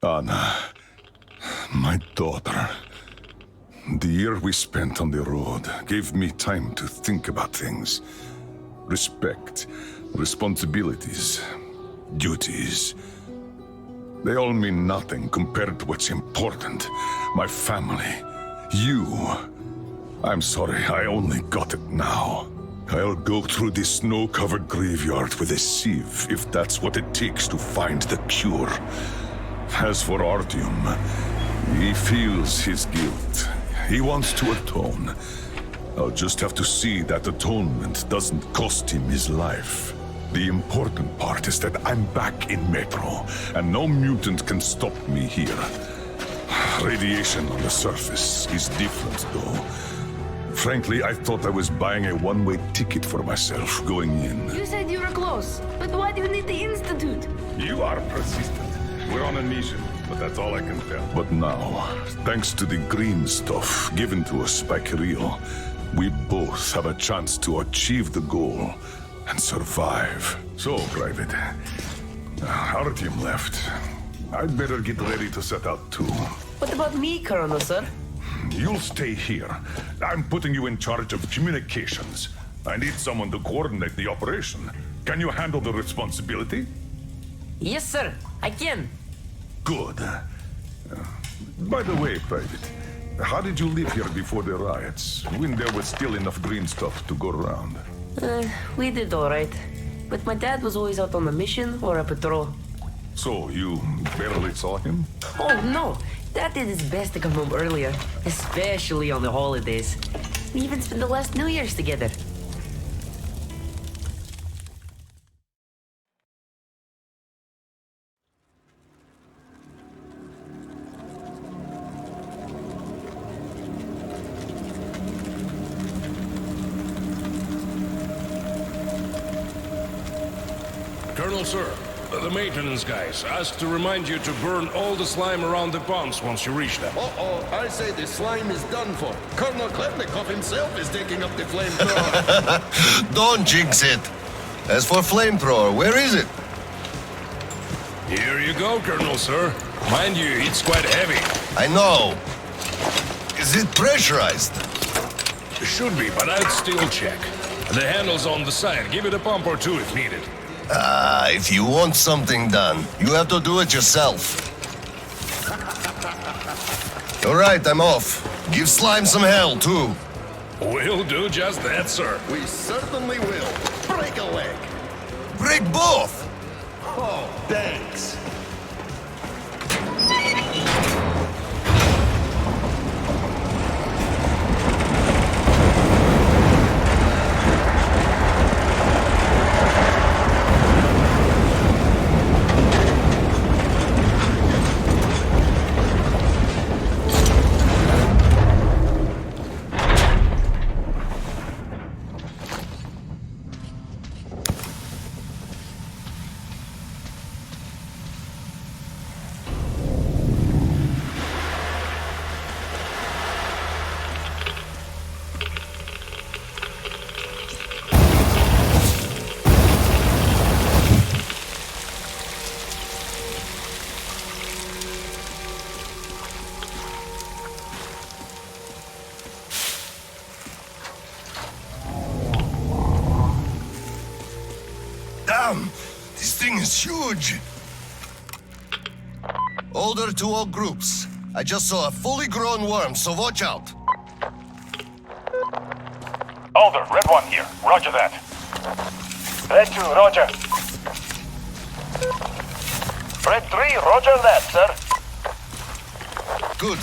Anna, my daughter. The year we spent on the road gave me time to think about things. Respect, responsibilities, duties. They all mean nothing compared to what's important. My family, you. I'm sorry, I only got it now. I'll go through this snow-covered graveyard with a sieve if that's what it takes to find the cure. As for Artyom, he feels his guilt. He wants to atone. I'll just have to see that atonement doesn't cost him his life. The important part is that I'm back in Metro, and no mutant can stop me here. Radiation on the surface is different, though. Frankly, I thought I was buying a one-way ticket for myself going in. You said you were close, but why do you need the Institute? You are persistent. We're on a mission, but that's all I can tell. But now, thanks to the green stuff given to us by Kirill, we both have a chance to achieve the goal and survive. So, Private, Artyom left. I'd better get ready to set out too. What about me, Colonel, sir? You'll stay here. I'm putting you in charge of communications. I need someone to coordinate the operation. Can you handle the responsibility? Yes, sir. I can. Good. By the way, Private, how did you live here before the riots, when there was still enough green stuff to go around? We did all right. But my dad was always out on a mission or a patrol. So, you barely saw him? Oh, no. Dad did his best to come home earlier, especially on the holidays. We even spent the last New Year's together. Colonel, sir, the maintenance guys asked to remind you to burn all the slime around the pumps once you reach them. Uh-oh, I say the slime is done for. Colonel Klepnikov himself is taking up the flamethrower. Don't jinx it. As for flamethrower, where is it? Here you go, Colonel, sir. Mind you, it's quite heavy. I know. Is it pressurized? Should be, but I'd still check. The handle's on the side. Give it a pump or two if needed. If you want something done, you have to do it yourself. All right, I'm off. Give slime some hell, too. We'll do just that, sir. We certainly will. Break a leg. Break both! Oh, thanks. Damn! This thing is huge! Order to all groups. I just saw a fully grown worm, so watch out. Alder, Red 1 here. Roger that. Red 2, roger. Red 3, roger that, sir. Good.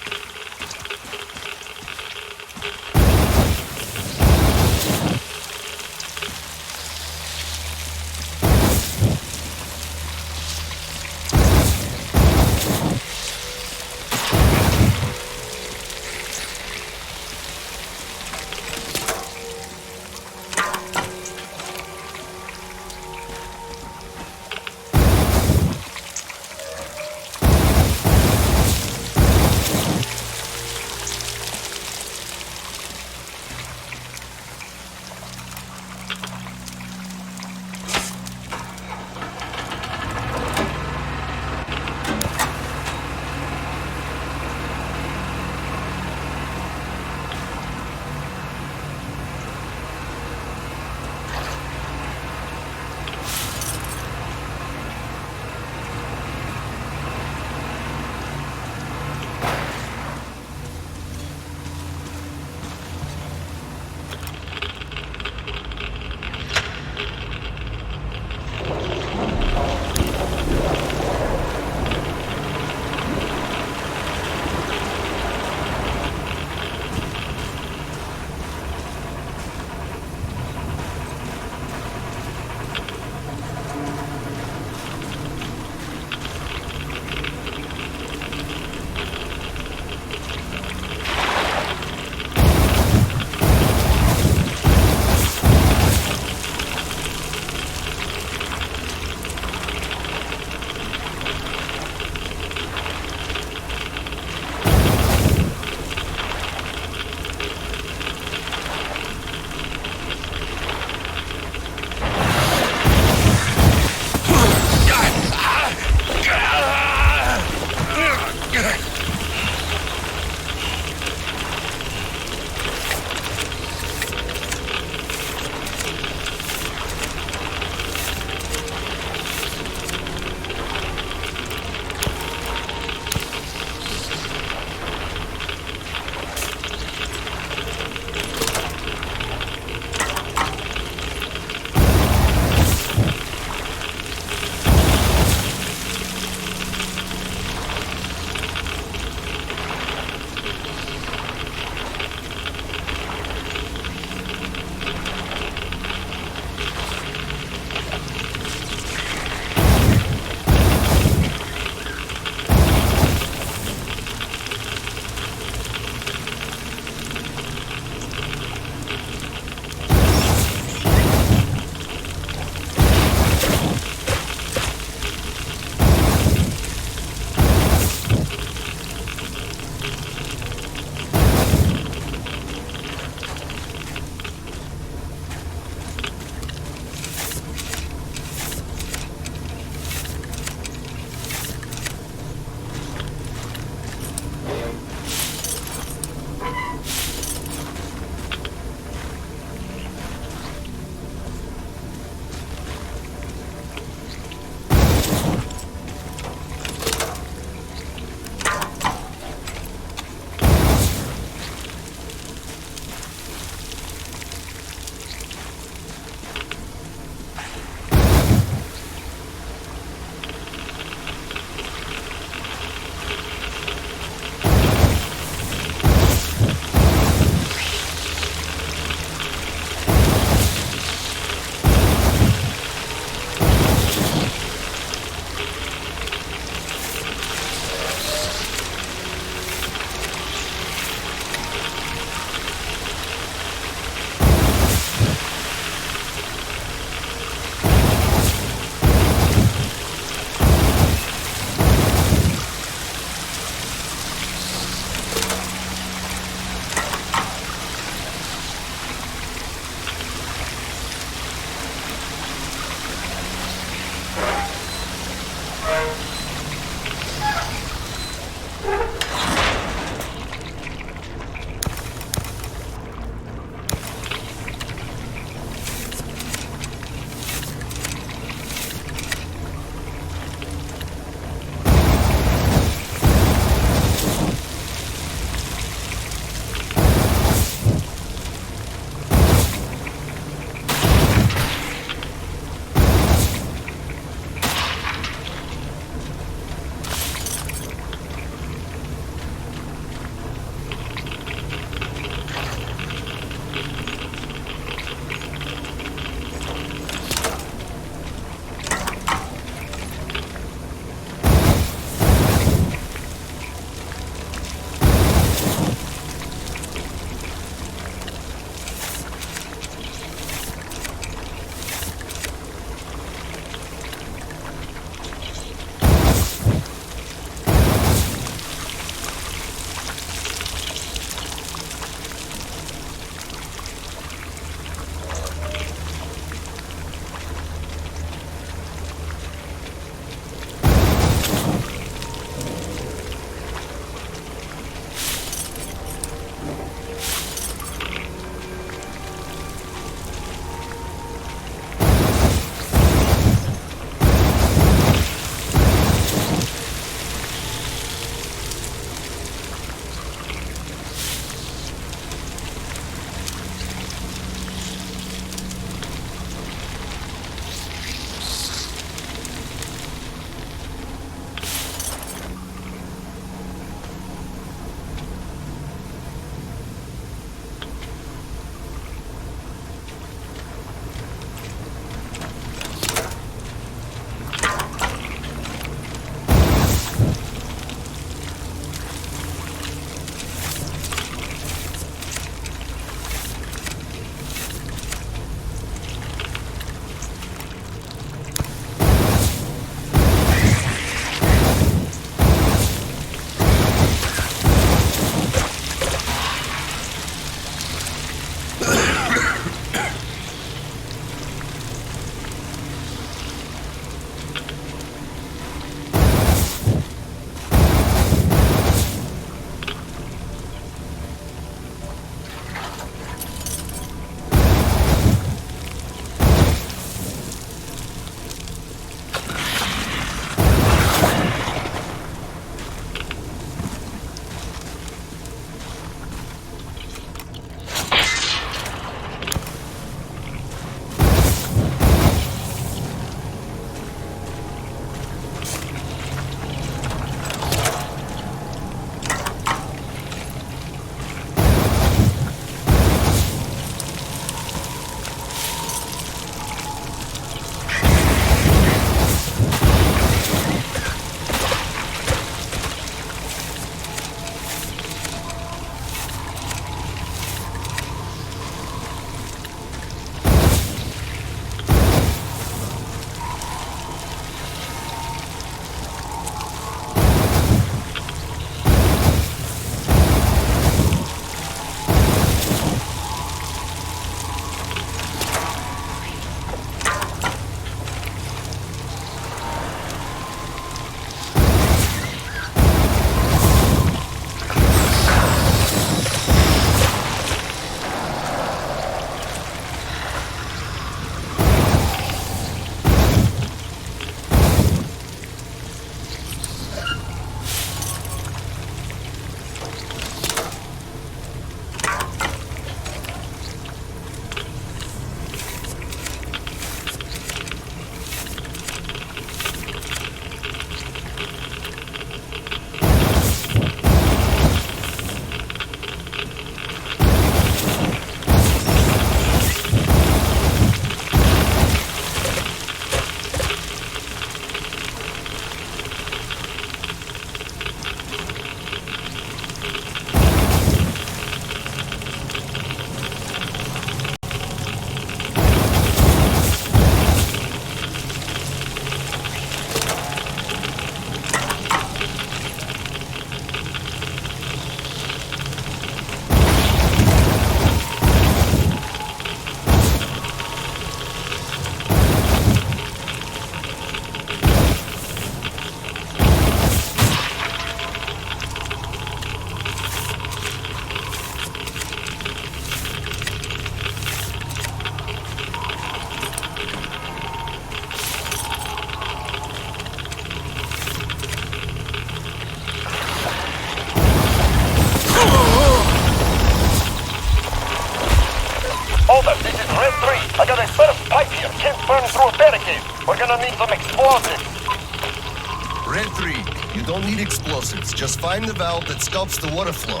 explosives. Just find the valve that stops the water flow.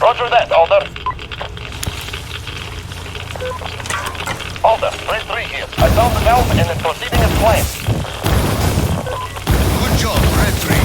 Roger that, Alder. Alder, 3-3 here. I found the valve and it's proceeding as planned. Good job, Red 3.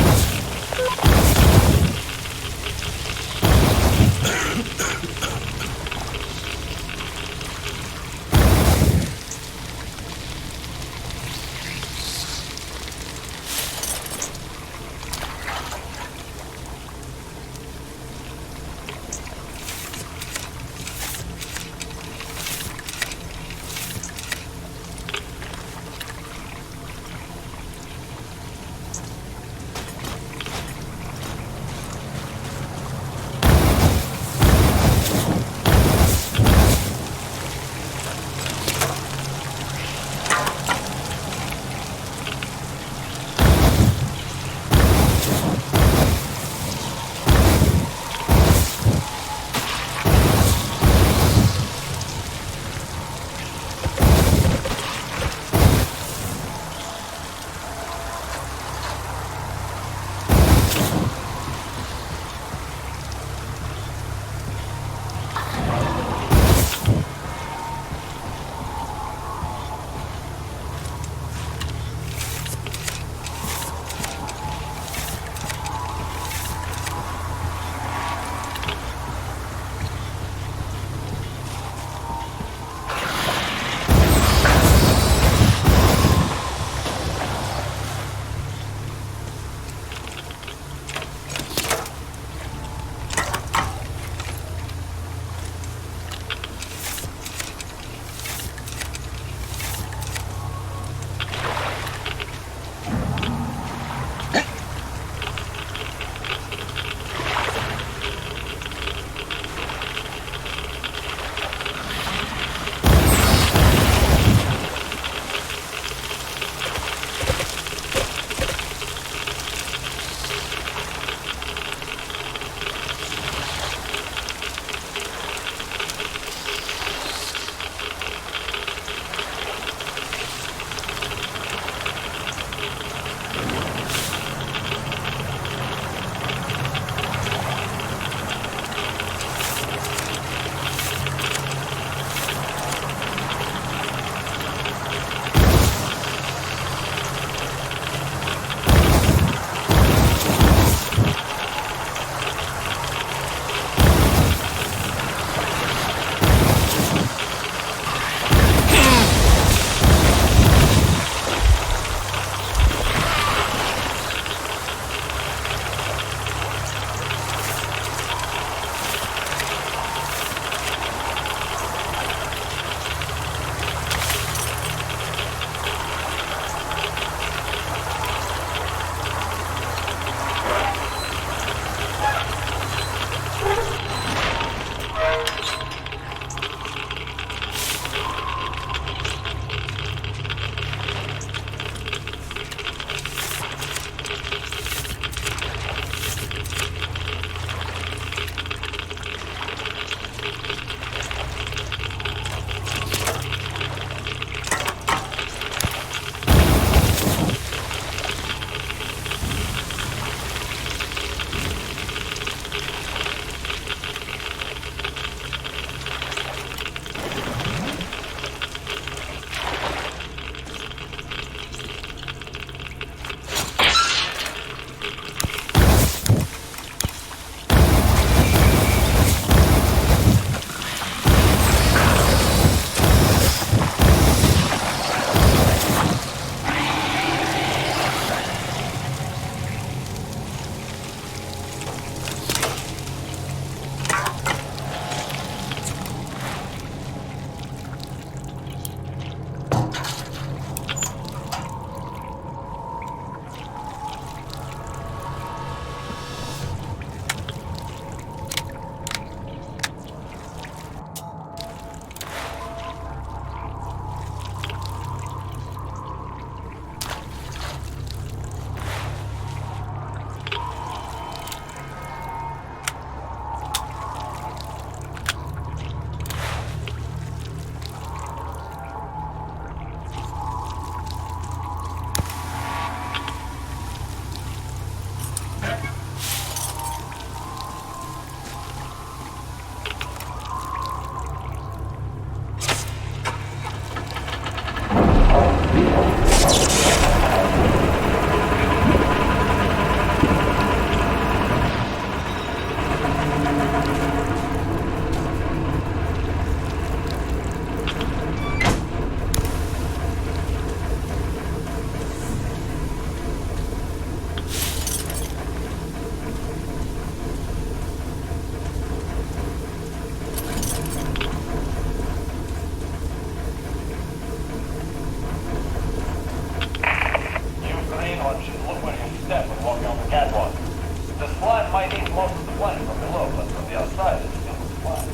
might eat most of the flame from below, but from the outside it's still flat.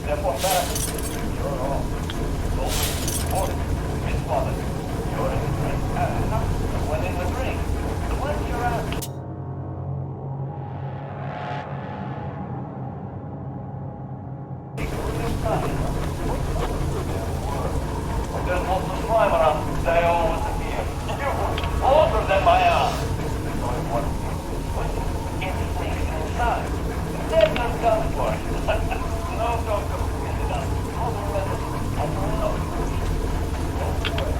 Therefore, back, you're all. Open, order, responded. You're in the drink. When in the drink, cleanse your ass. There's lots of slime around. They always appear. Older than my arm. It's sleeping inside. There's no gun for it. No, don't go. Get it out. All the rest. I don't know. Don't worry.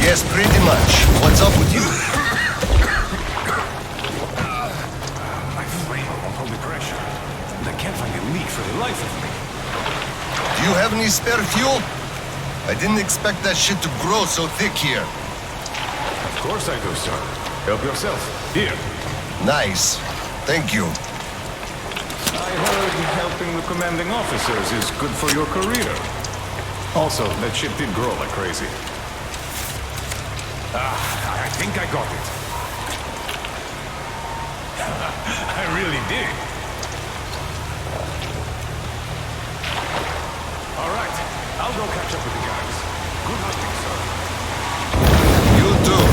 Yes, pretty much. What's up with you? My flame won't hold the pressure. And I can't find a leak for the life of me. Do you have any spare fuel? I didn't expect that shit to grow so thick here. Of course I do, sir. Help yourself. Here. Nice. Thank you. I heard helping the commanding officers is good for your career. Also, that ship did grow like crazy. I think I got it. I really did. All right, I'll go catch up with the guys. Good hunting, sir. You too.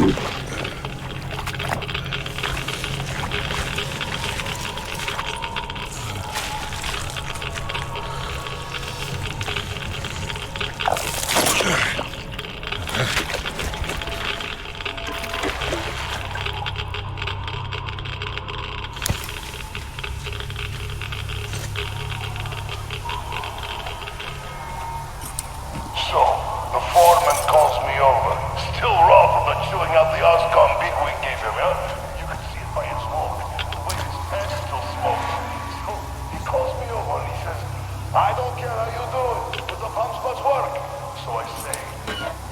So, the foreman calls me over. Still raw from the chewing out the Oscom bigwig gave him, huh? You can see it by his smoke. The way his pants still smoke. So, he calls me over and he says, I don't care how you do it, but the pumps must work. So I say,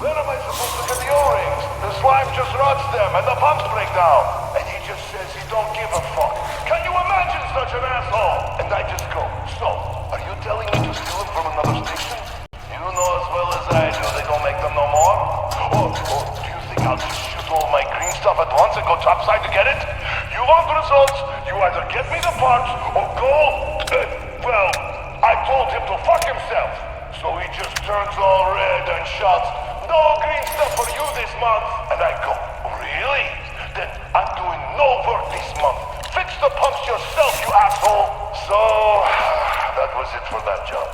where am I supposed to get the O-rings? The slime just rots them and the pumps break down. And he just says he don't give a fuck. Can you imagine such an asshole? And I just go, so, are you telling me to steal it from another station? You know as well as I do they don't make them no more? Or do you think I'll just shoot all my green stuff at once and go topside to get it? You want results, you either get me the parts or go... well, I told him to fuck himself. So he just turns all red and shouts, no green stuff for you this month. And I go, really? Then I'm doing no work this month. Fix the pumps yourself, you asshole. So, that was it for that job.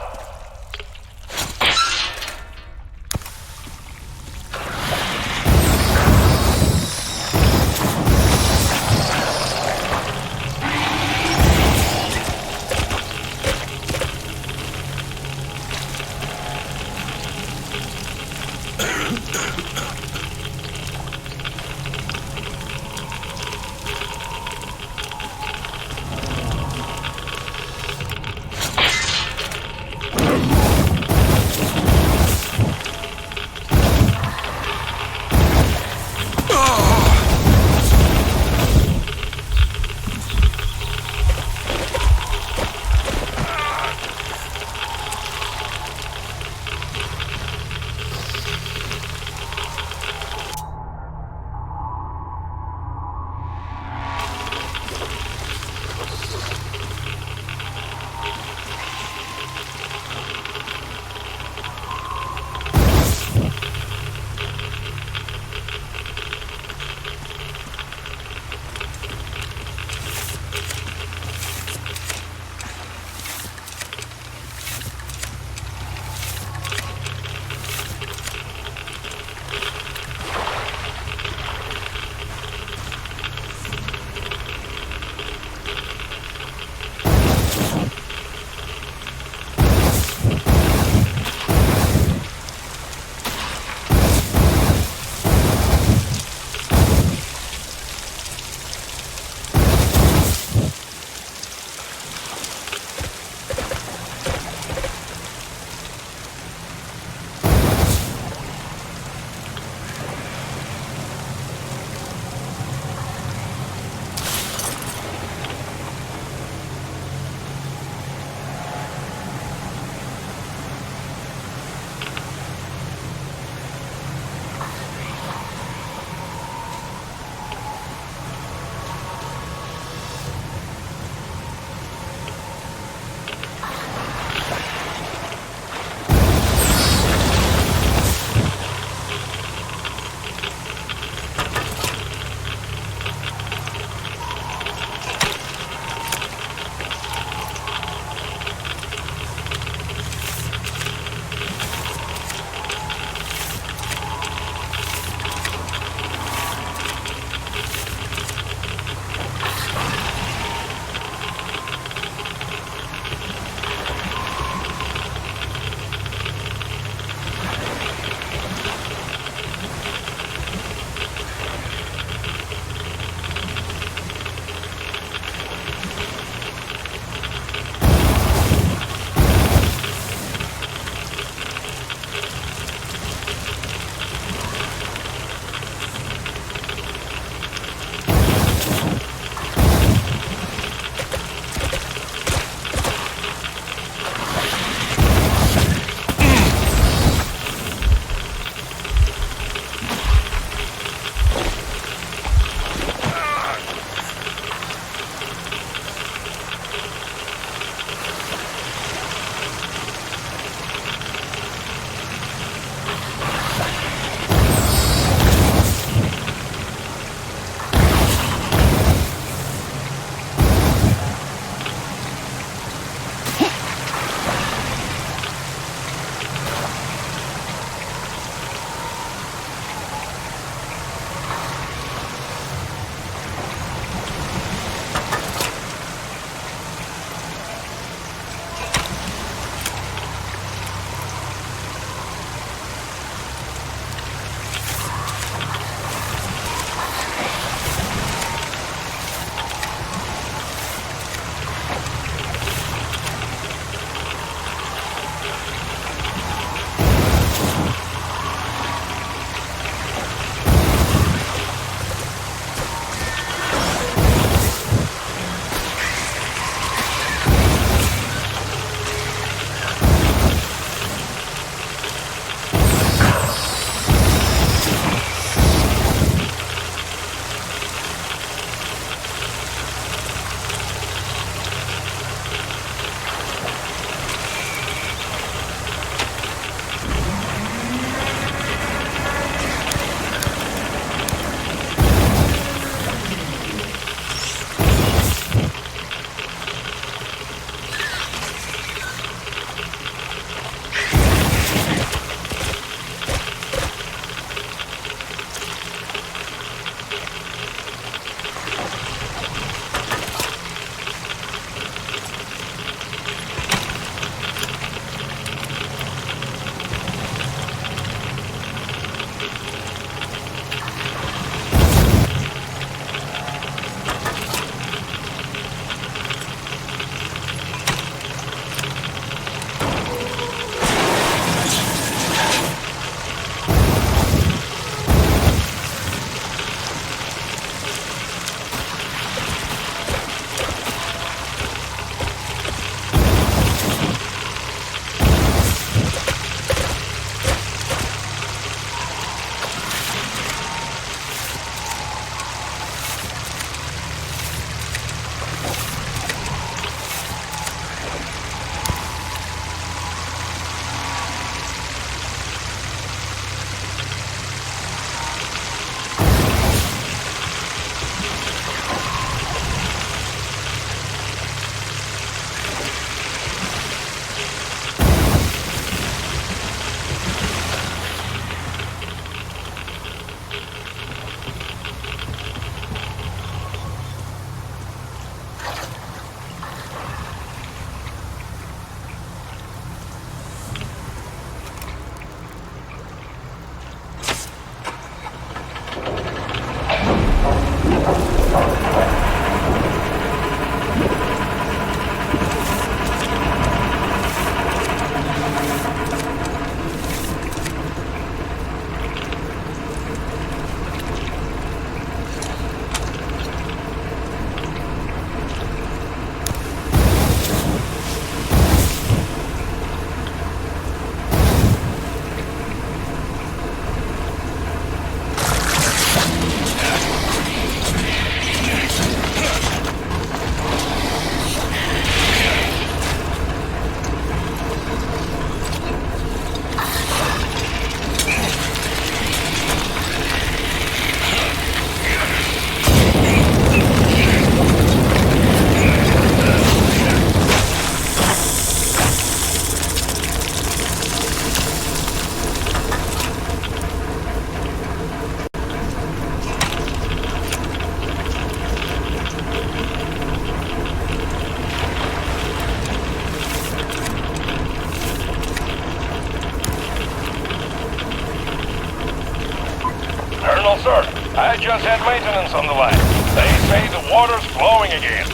Colonel, sir. I just had maintenance on the line. They say the water's flowing again.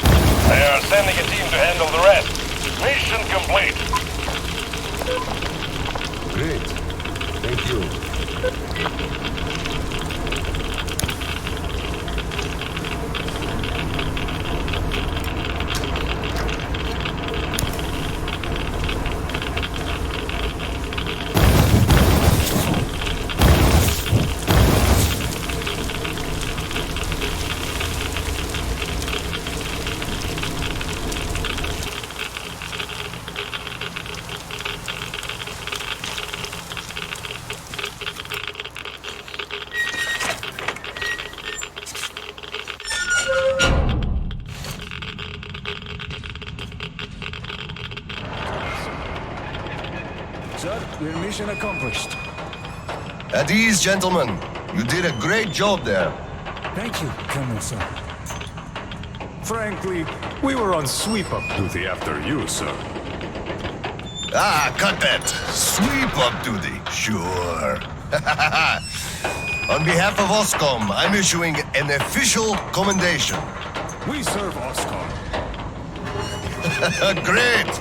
They are sending a team to handle the rest. Mission complete. Great. Thank you. Sir, your mission accomplished. At ease, gentlemen. You did a great job there. Thank you, Colonel, sir. Frankly, we were on sweep-up duty after you, sir. Ah, cut that. Sweep-up duty. Sure. On behalf of OSCOM, I'm issuing an official commendation. We serve OSCOM. Great.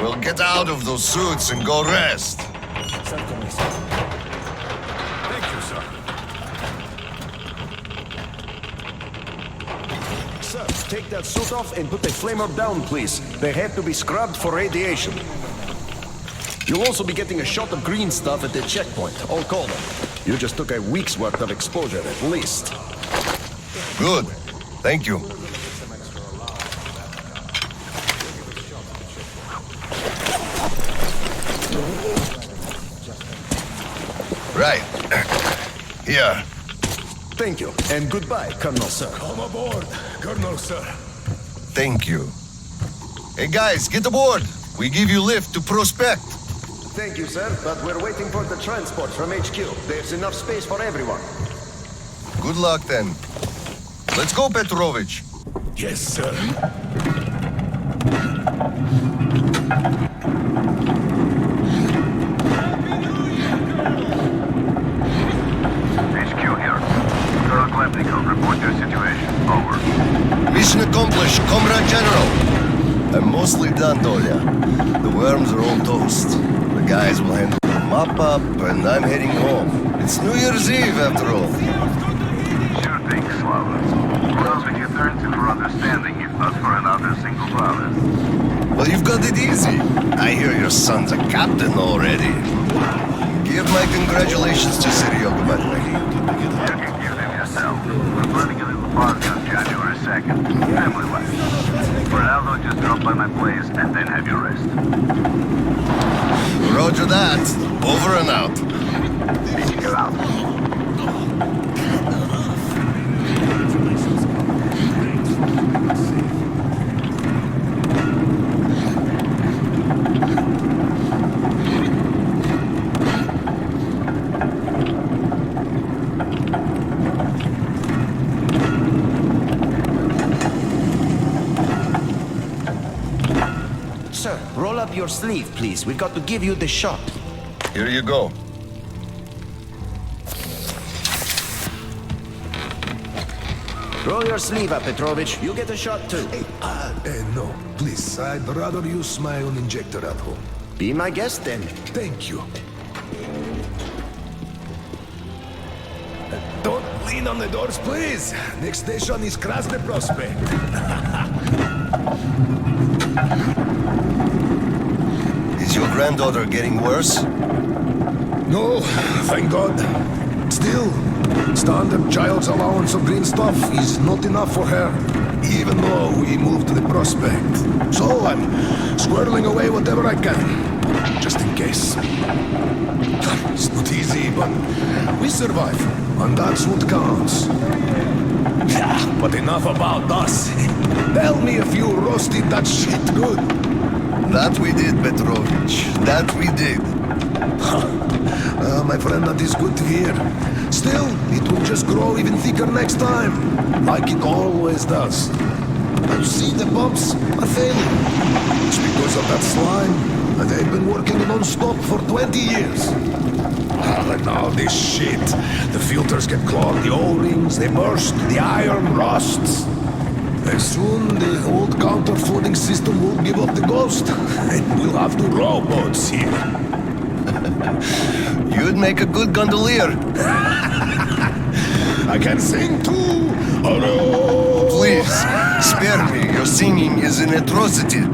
We'll get out of those suits and go rest. Certainly, sir. Thank you, sir. Sir, take that suit off and put the flamer down, please. They have to be scrubbed for radiation. You'll also be getting a shot of green stuff at the checkpoint, all cold. You just took a week's worth of exposure, at least. Good. Thank you. Right. Here. Thank you, and goodbye, Colonel, sir. Come aboard, Colonel, sir. Thank you. Hey guys, get aboard. We give you lift to Prospect. Thank you, sir, but we're waiting for the transport from HQ. There's enough space for everyone. Good luck then. Let's go, Petrovich. Yes, sir. HQ here. Colonel Klepnikov, report your situation. Over. Mission accomplished, Comrade General. I'm mostly done, Dolya. The worms are all toast. The guys will handle the mop-up, and I'm heading home. It's New Year's Eve, after all. Sure thing, Slava. Who else would you turn to for understanding if not for another single province? Well, you've got it easy. I hear your son's a captain already. Give my congratulations to Jogando. You can give them yourself. We're planning a little party on January 2nd. Family life. For now, though, just drop by my place and then have your rest. Roger that. Over and out. Meeting you out. Sir, roll up your sleeve, please. We've got to give you the shot. Here you go. Roll your sleeve up, Petrovich. You get a shot, too. No, please. I'd rather use my own injector at home. Be my guest, then. Thank you. Don't lean on the doors, please. Next station is Krasny Prospect. Is your granddaughter getting worse? No, thank God. Still, standard child's allowance of green stuff is not enough for her, even though we moved to the Prospect. So I'm squirreling away whatever I can, just in case. It's not easy, but we survive, and that's what counts. Yeah, but enough about us. Tell me if you roasted that shit good. That we did, Petrovich. That we did. My friend, that is good to hear. Still, it will just grow even thicker next time, like it always does. You see, the pumps are failing. It's because of that slime. They've been working non-stop for 20 years. And now this shit. The filters get clogged, the O-rings, they burst, the iron rusts. And soon the old counterfeiting system will give up the ghost. And we'll have two rowboats here. You'd make a good gondolier. I can sing too. Oh no! Please, spare me. Your singing is an atrocity.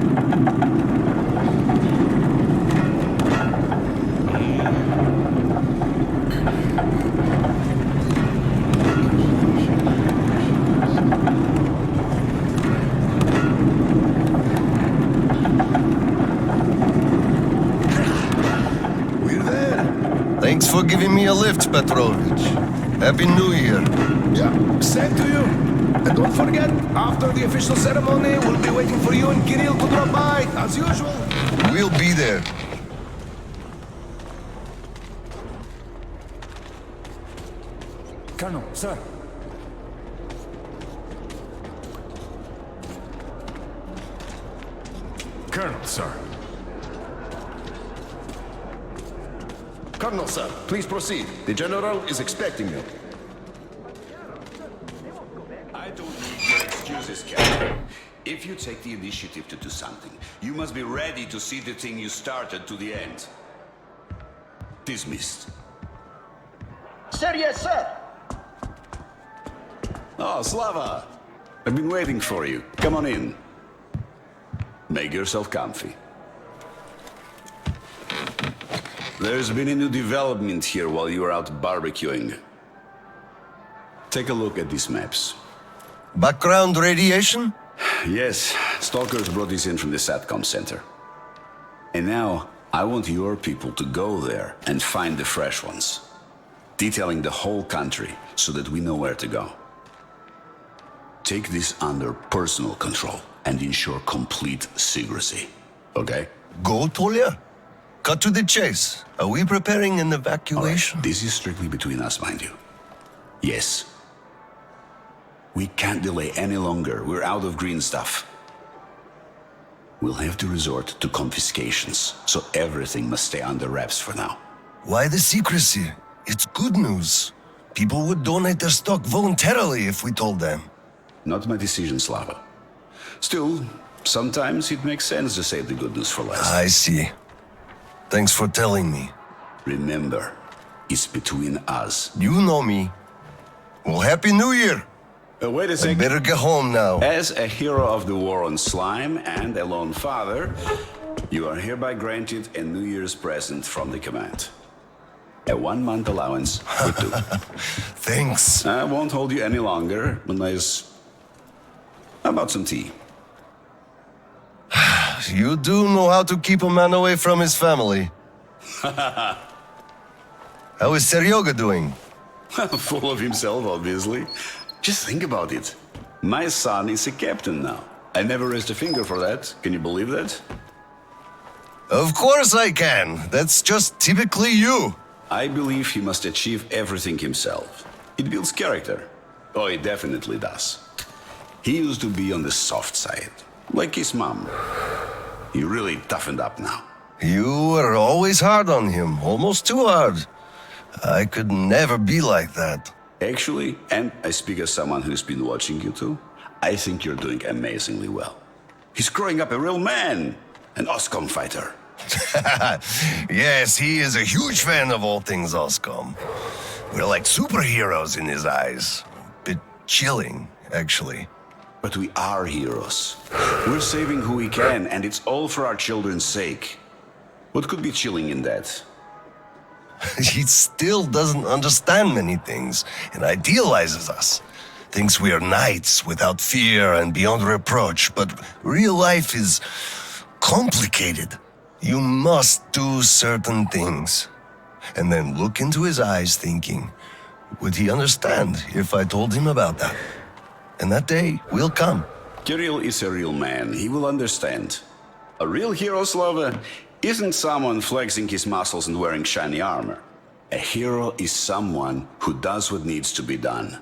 Thanks for giving me a lift, Petrovich. Happy New Year. Yeah, same to you. And don't forget, after the official ceremony, we'll be waiting for you and Kirill to drop by, as usual. We'll be there. Colonel, sir. Colonel, sir. Colonel, sir, please proceed. The General is expecting you. I don't need your excuses, Captain. If you take the initiative to do something, you must be ready to see the thing you started to the end. Dismissed. Sir, yes, sir. Oh, Slava! I've been waiting for you. Come on in. Make yourself comfy. There's been a new development here while you were out barbecuing. Take a look at these maps. Background radiation? Yes, stalkers brought this in from the SATCOM center. And now, I want your people to go there and find the fresh ones. Detailing the whole country so that we know where to go. Take this under personal control and ensure complete secrecy. Okay? Go, Tolia? Cut to the chase. Are we preparing an evacuation? Right. This is strictly between us, mind you. Yes. We can't delay any longer. We're out of green stuff. We'll have to resort to confiscations, so everything must stay under wraps for now. Why the secrecy? It's good news. People would donate their stock voluntarily if we told them. Not my decision, Slava. Still, sometimes it makes sense to save the good news for last. I see. Thanks for telling me. Remember, it's between us. You know me. Well, Happy New Year! Wait a I second. better get home now. As a hero of the war on slime and a lone father, you are hereby granted a New Year's present from the command. A 1-month allowance for 2. Thanks. I won't hold you any longer unless... How about some tea? You do know how to keep a man away from his family. How is Seryoga doing? Full of himself, obviously. Just think about it. My son is a captain now. I never raised a finger for that. Can you believe that? Of course I can. That's just typically you. I believe he must achieve everything himself. It builds character. Oh, it definitely does. He used to be on the soft side, like his mom. He really toughened up now. You were always hard on him, almost too hard. I could never be like that. Actually, and I speak as someone who's been watching you too, I think you're doing amazingly well. He's growing up a real man, an OSCOM fighter. Yes, he is a huge fan of all things OSCOM. We're like superheroes in his eyes. Bit chilling, actually. But we are heroes. We're saving who we can, and it's all for our children's sake. What could be chilling in that? He still doesn't understand many things and idealizes us. Thinks we are knights without fear and beyond reproach, but real life is complicated. You must do certain things. And then look into his eyes thinking, would he understand if I told him about that? And that day will come. Kirill is a real man. He will understand. A real hero, Slava, isn't someone flexing his muscles and wearing shiny armor. A hero is someone who does what needs to be done.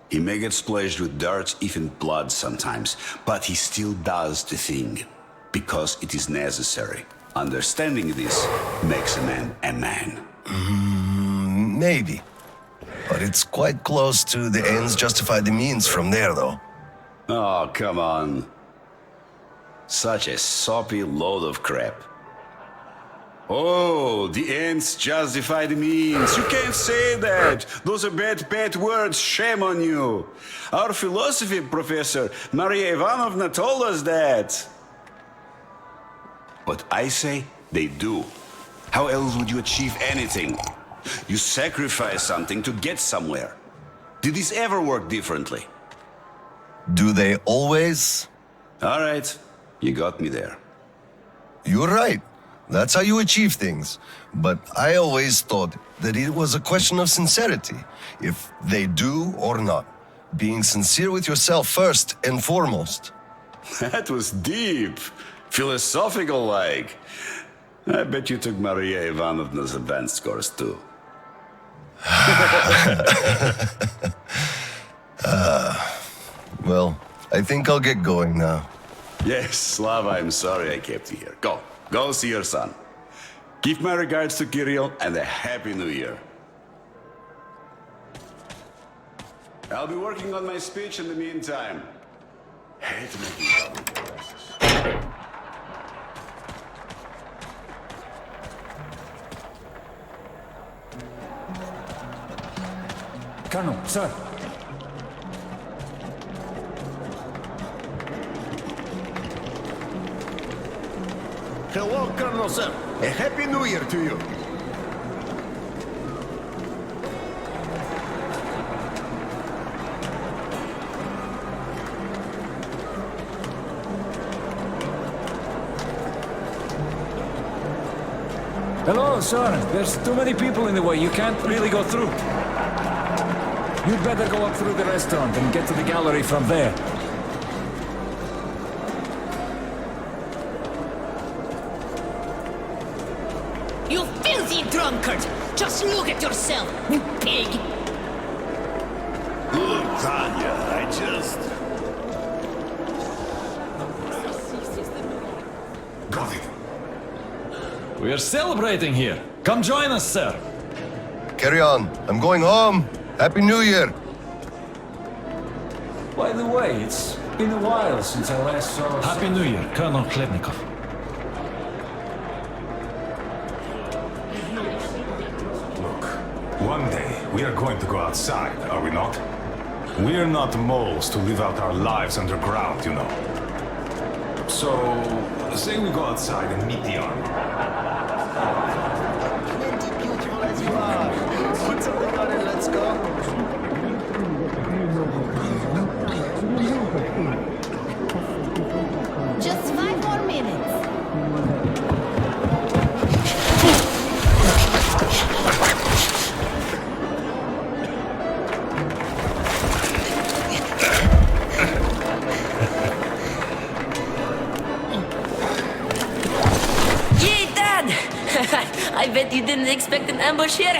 He may get splashed with dirt, even blood sometimes, but he still does the thing, because it is necessary. Understanding this makes a man a man. Maybe. But it's quite close to the ends justify the means from there, though. Oh, come on. Such a soppy load of crap. Oh, the ends justify the means. You can't say that. Those are bad words. Shame on you. Our philosophy professor, Maria Ivanovna, told us that. But I say they do. How else would you achieve anything? You sacrifice something to get somewhere. Did this ever work differently? Do they always? All right, you got me there. You're right. That's how you achieve things. But I always thought that it was a question of sincerity, if they do or not. Being sincere with yourself first and foremost. That was deep. Philosophical like. I bet you took Maria Ivanovna's advanced course too. Well, I think I'll get going now. Yes, Slava, I'm sorry I kept you here. Go see your son. Give my regards to Kirill and a Happy New Year. I'll be working on my speech in the meantime. Hate making public addresses. Colonel, sir. Hello, Colonel, sir. A Happy New Year to you. Hello, sir. There's too many people in the way. You can't really go through. You'd better go up through the restaurant and get to the gallery from there. You filthy drunkard! Just look at yourself, you pig! Look, Tanya, I just... Got it. We're celebrating here. Come join us, sir. Carry on. I'm going home. Happy New Year. By the way, it's been a while since I last saw us. Happy New Year, Colonel Khlebnikov. Look, one day we are going to go outside, are we not? We're not moles to live out our lives underground, you know. So, say we go outside and meet the army. Put something on it, let's go. Just 5 more minutes. Yay, Dad! I bet you didn't expect an ambush here.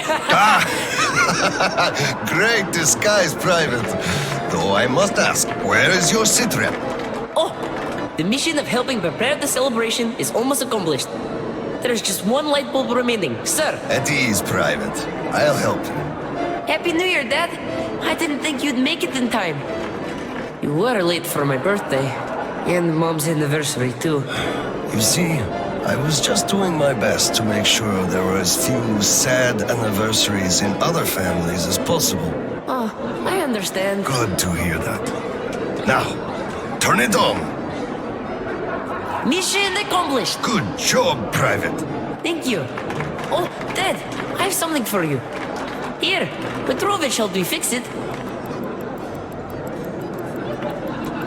Great disguise, Private. Though I must ask, where is your sitrep? Oh, the mission of helping prepare the celebration is almost accomplished. There's just one light bulb remaining, sir. At ease, Private. I'll help you. Happy New Year, Dad. I didn't think you'd make it in time. You were late for my birthday. And Mom's anniversary, too. You see, I was just doing my best to make sure there were as few sad anniversaries in other families as possible. Oh, I understand. Good to hear that. Now, turn it on. Mission accomplished. Good job, Private. Thank you. Oh, Dad, I have something for you. Here, Petrovich helped me fix it.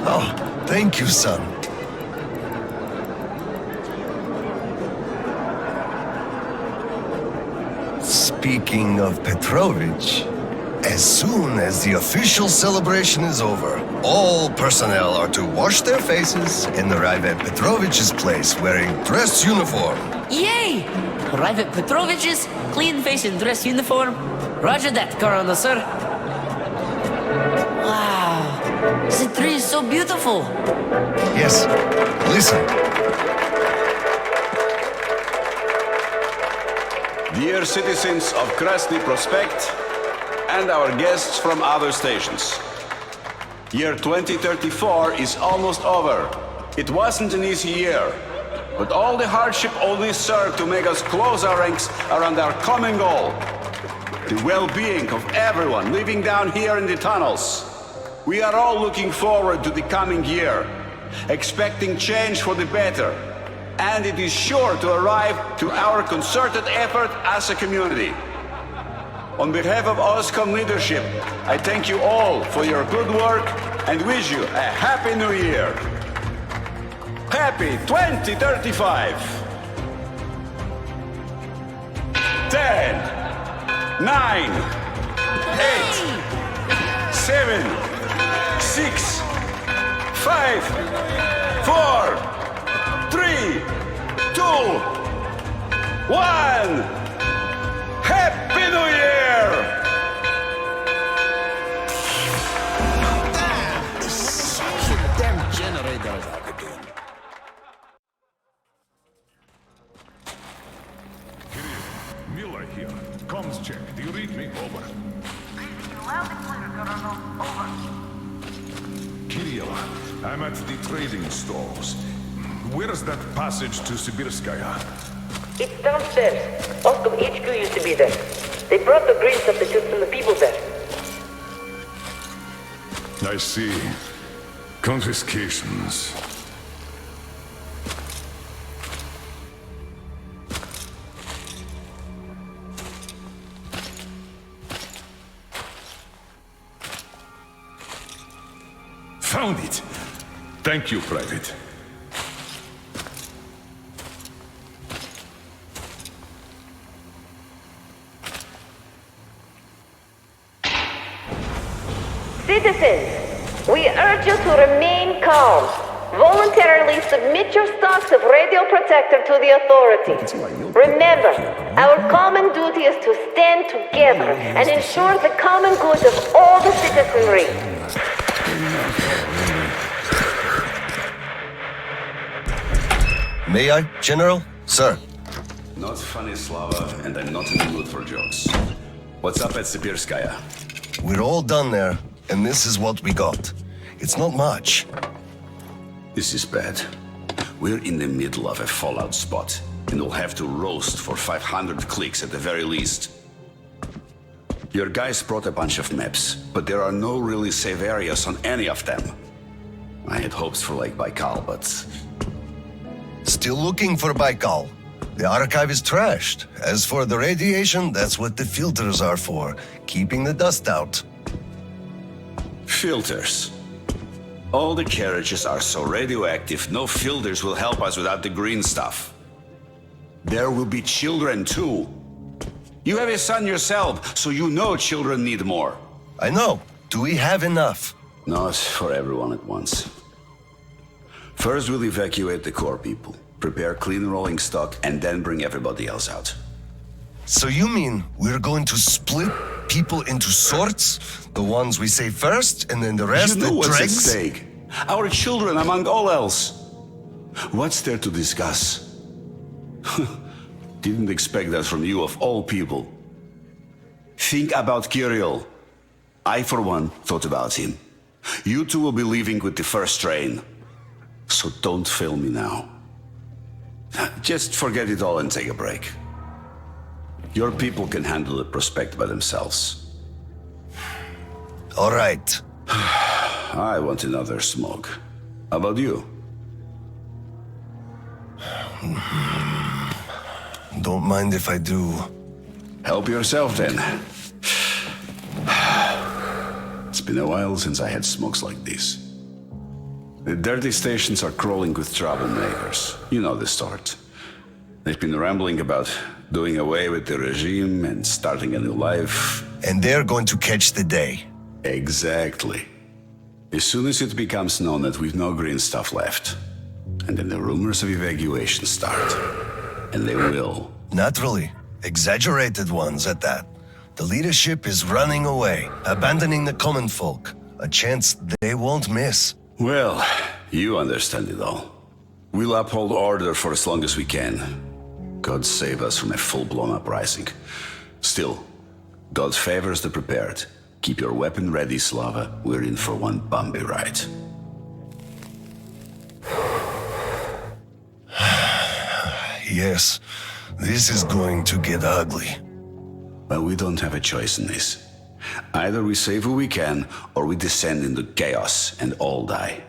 Oh, thank you, son. Speaking of Petrovich, as soon as the official celebration is over, all personnel are to wash their faces and arrive at Petrovich's place wearing dress uniform. Yay! Arrive at Petrovich's, clean face and dress uniform. Roger that, Colonel, sir. Wow, the tree is so beautiful. Yes, listen. Dear citizens of Krasny Prospect and our guests from other stations. Year 2034 is almost over. It wasn't an easy year, but all the hardship only served to make us close our ranks around our common goal. The well-being of everyone living down here in the tunnels. We are all looking forward to the coming year, expecting change for the better. And it is sure to arrive to our concerted effort as a community. On behalf of OSCOM leadership, I thank you all for your good work and wish you a Happy New Year. Happy 2035! 10, 9, 8, 7, 6, 5, 4, 3, 2, 1! Happy New Year! Damn generator is out again. Miller here. Comms check. Do you read me? Over. Kirill, I'm at the trading stalls. Where's that passage to Sibirskaya? It's downstairs. Oscom HQ used to be there. They brought the green substitutes from the people there. I see. Confiscations. Found it! Thank you, Private. Citizens, we urge you to remain calm. Voluntarily submit your stocks of radio protector to the authorities. Remember, our common duty is to stand together and ensure the common good of all the citizenry. May I, General? Sir. Not funny, Slava, and I'm not in the mood for jokes. What's up at Sibirskaya? We're all done there, and this is what we got. It's not much. This is bad. We're in the middle of a fallout spot, and we'll have to roast for 500 clicks at the very least. Your guys brought a bunch of maps, but there are no really safe areas on any of them. I had hopes for Lake Baikal, but... Still looking for Baikal. The archive is trashed. As for the radiation, that's what the filters are for, keeping the dust out. Filters. All the carriages are so radioactive, no filters will help us without the green stuff. There will be children too. You have a son yourself, so you know children need more. I know. Do we have enough? Not for everyone at once. First, we'll evacuate the core people, prepare clean rolling stock, and then bring everybody else out. So you mean we're going to split people into sorts? The ones we save first, and then the rest You know what's at dregs? stake. Our children, among all else. What's there to discuss? Didn't expect that from you of all people. Think about Kirill. I, for one, thought about him. You two will be leaving with the first train. So don't fail me now. Just forget it all and take a break. Your people can handle the prospect by themselves. All right. I want another smoke. How about you? Don't mind if I do. Help yourself then. It's been a while since I had smokes like this. The dirty stations are crawling with troublemakers. You know the sort. They've been rambling about doing away with the regime and starting a new life. And they're going to catch the day. Exactly. As soon as it becomes known that we've no green stuff left, and then the rumors of evacuation start. And they will. Naturally. Exaggerated ones at that. The leadership is running away, abandoning the common folk. A chance they won't miss. Well, you understand it all. We'll uphold order for as long as we can. God save us from a full-blown uprising. Still, God favors the prepared. Keep your weapon ready, Slava. We're in for one bumpy ride. Yes, this is going to get ugly. But we don't have a choice in this. Either we save who we can, or we descend into chaos and all die.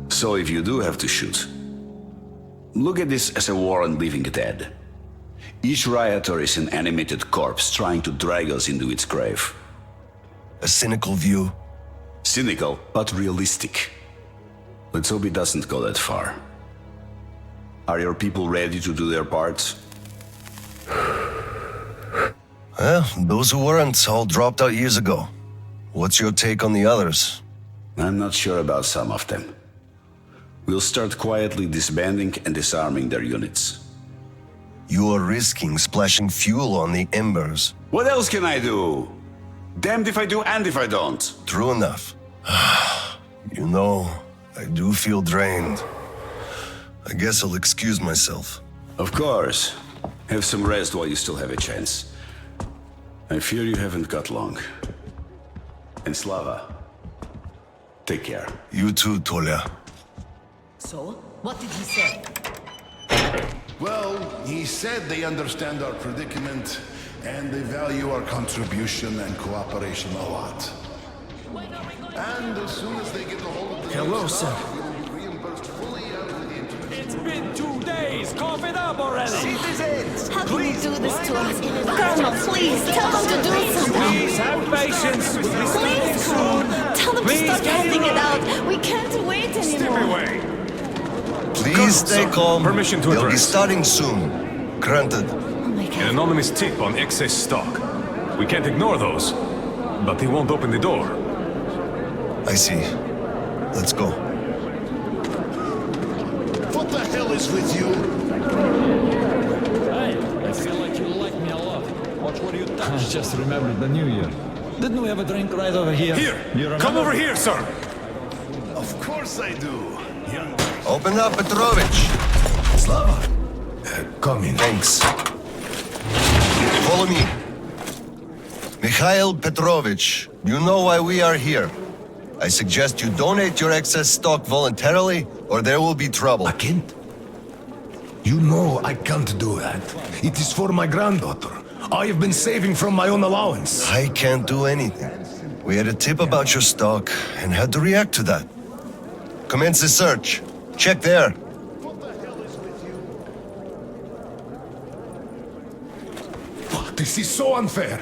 So if you do have to shoot, look at this as a war on living dead. Each rioter is an animated corpse trying to drag us into its grave. A cynical view. Cynical, but realistic. Let's hope it doesn't go that far. Are your people ready to do their part? Well, those who weren't all dropped out years ago. What's your take on the others? I'm not sure about some of them. We'll start quietly disbanding and disarming their units. You are risking splashing fuel on the embers. What else can I do? Damned if I do and if I don't. True enough. You know, I do feel drained. I guess I'll excuse myself. Of course. Have some rest while you still have a chance. I fear you haven't got long. And Slava, take care. You too, Tolia. So, what did he say? Well, he said they understand our predicament and they value our contribution and cooperation a lot. And as soon as they get a hold of the Hello, sir. we will be reimbursed fully out of the interest. It's been 2 days. Cough it up already. Citizens, how can you do this to us? Colonel, please, tell them to do something. Please have patience. We'll be starting Please, soon. Colonel, tell them to Please, stop handing it out. We can't wait anymore. Away. Please stay calm. Permission to They'll be address. starting soon. Granted. Oh my An God. anonymous tip on excess stock. We can't ignore those, but he won't open the door. I see. Let's go. What the hell is with you? Hey, I feel like you like me a lot. Watch what you touch. I just remembered the New Year. Didn't we have a drink right over here? Here! You remember? Come over here, sir! Of course I do. Young Open up, Petrovich. Slava. Come in. Thanks. Follow me. Mikhail Petrovich, you know why we are here. I suggest you donate your excess stock voluntarily, or there will be trouble. I can't. You know I can't do that. It is for my granddaughter. I have been saving from my own allowance. I can't do anything. We had a tip about your stock and had to react to that. Commence the search. Check there. What the hell is with you? This is so unfair.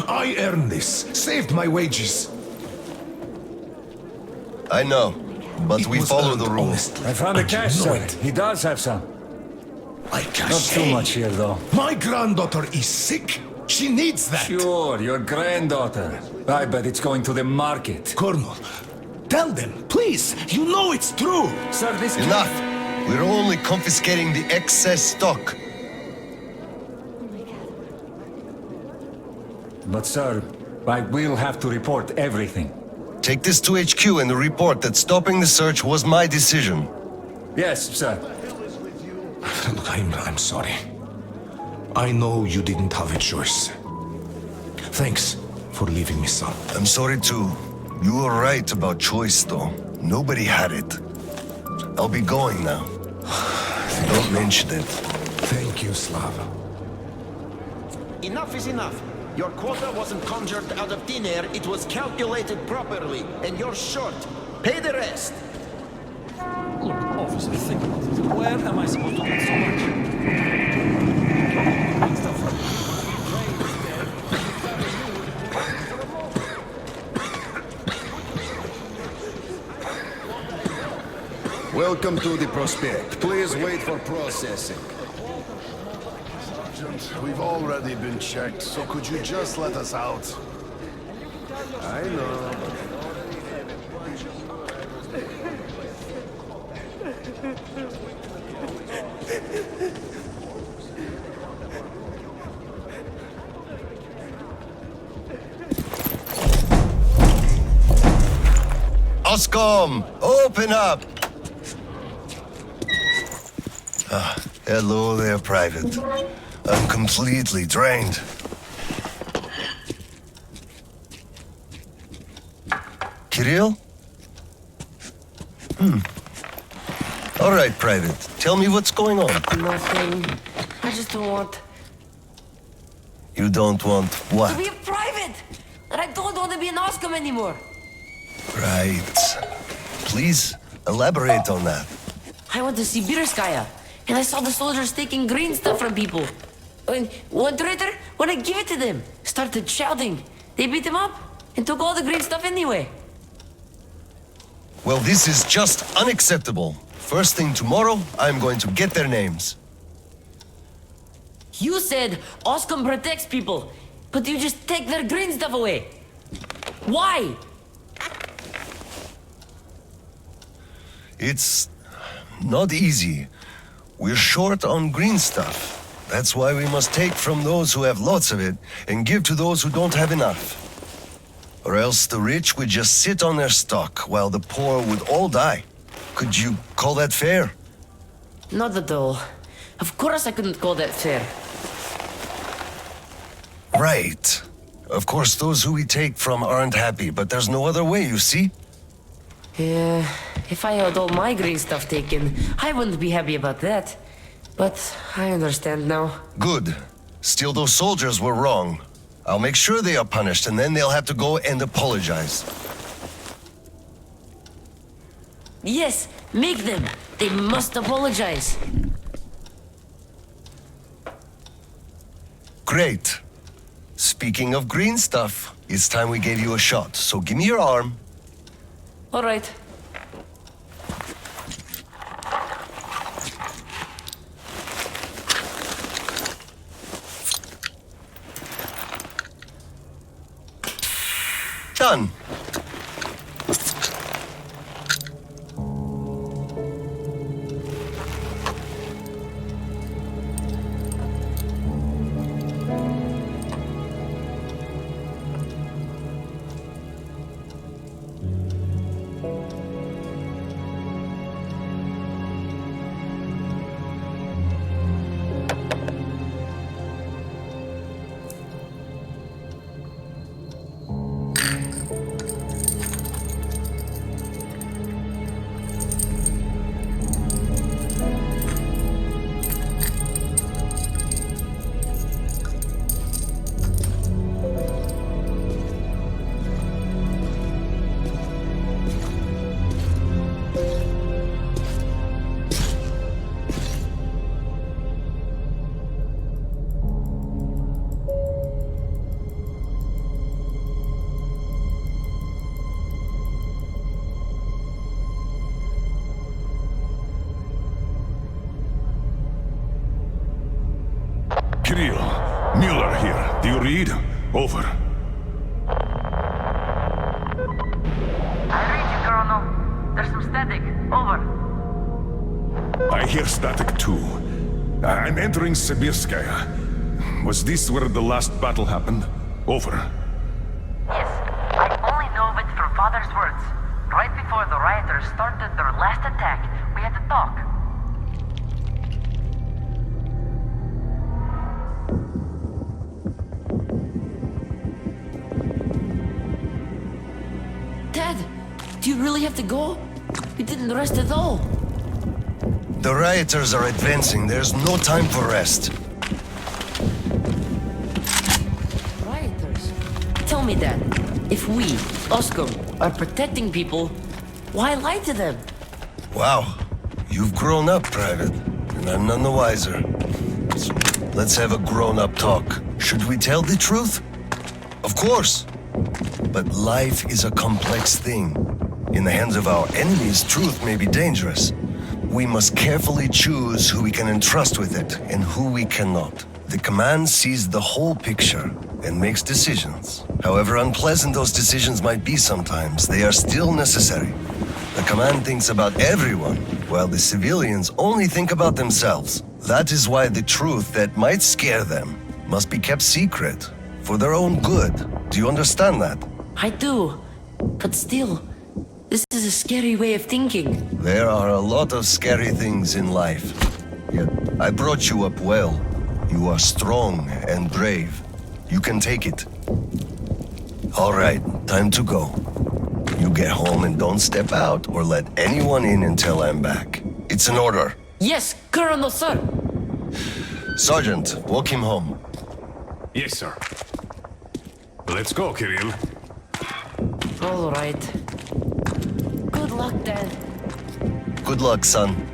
I earned this, saved my wages. I know, but It we was follow earned the rules. honestly. I found the And you cash, know sir. it. He does have some. I can't Not too much here, though. My granddaughter is sick. She needs that. Sure, your granddaughter. I bet it's going to the market. Colonel, tell them, please. You know it's true. Sir, this Enough! We're only confiscating the excess stock. But, sir, I will have to report everything. Take this to HQ and report that stopping the search was my decision. Yes, sir. Look, I'm sorry. I know you didn't have a choice. Thanks for leaving me, son. I'm sorry too. You were right about choice, though. Nobody had it. I'll be going now. Don't mention it. Thank you, Slava. Enough is enough. Your quota wasn't conjured out of thin air, it was calculated properly, and you're short. Pay the rest. Look, officer, think about it. Where am I supposed to get so much? Welcome to the prospect. Please wait for processing. Sergeant, we've already been checked, so could you just let us out? I know. Oscom, open up! Hello there, Private. I'm completely drained. Kirill? All right, Private. Tell me what's going on. Nothing. I just don't want You don't want what? to be a private. And I don't want to be an Oscom anymore. Right. Please, elaborate on that. I went to Sibirskaya, and I saw the soldiers taking green stuff from people. And one traitor, when I give it to them, started shouting. They beat him up and took all the green stuff anyway. Well, this is just unacceptable. First thing tomorrow, I'm going to get their names. You said Oscom protects people, but you just take their green stuff away. Why? It's not easy. We're short on green stuff. That's why we must take from those who have lots of it and give to those who don't have enough. Or else the rich would just sit on their stock while the poor would all die. Could you call that fair? Not at all. Of course I couldn't call that fair. Right. Of course, those who we take from aren't happy, but there's no other way, you see? Yeah, if I had all my green stuff taken, I wouldn't be happy about that. But I understand now. Good. Still, those soldiers were wrong. I'll make sure they are punished, and then they'll have to go and apologize. Yes, make them. They must apologize. Great. Speaking of green stuff, it's time we gave you a shot, so give me your arm. All right. Done. Kirill, Mueller here. Do you read? Over. I read you, Colonel. There's some static. Over. I hear static too. I'm entering Sibirskaya. Was this where the last battle happened? Over. Yes, I only know of it from Father's words. Right before the rioters started their last attack, we had to talk. Dad, do you really have to go? We didn't rest at all. The rioters are advancing. There's no time for rest. Rioters? Tell me, Dad, if we, Oscom, are protecting people, why lie to them? Wow. You've grown up, Private, and I'm none the wiser. So let's have a grown-up talk. Should we tell the truth? Of course. But life is a complex thing. In the hands of our enemies, truth may be dangerous. We must carefully choose who we can entrust with it and who we cannot. The command sees the whole picture and makes decisions. However unpleasant those decisions might be sometimes, they are still necessary. The command thinks about everyone, while the civilians only think about themselves. That is why the truth that might scare them must be kept secret, for their own good. Do you understand that? I do, but still, this is a scary way of thinking. There are a lot of scary things in life. Yet I brought you up well. You are strong and brave. You can take it. All right, time to go. You get home and don't step out or let anyone in until I'm back. It's an order. Yes, Colonel, sir. Sergeant, walk him home. Yes, sir. Let's go, Kirill. All right. Good luck, Dad. Good luck, son.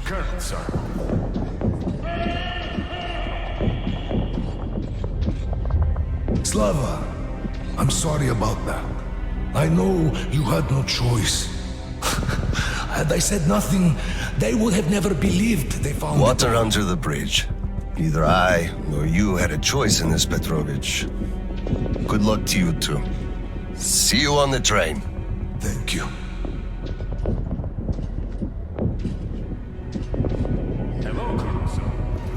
Colonel, sir. Slava, I'm sorry about that. I know you had no choice. Had I said nothing, they would have never believed they found Water under the bridge. Neither I nor you had a choice in this, Petrovich. Good luck to you two. See you on the train. Thank you. Hello, Colonel, sir.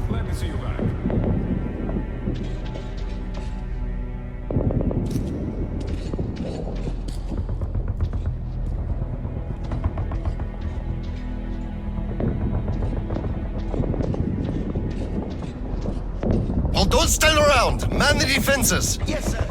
Glad to see you back. Well, don't stand around. Man the defenses. Yes, sir.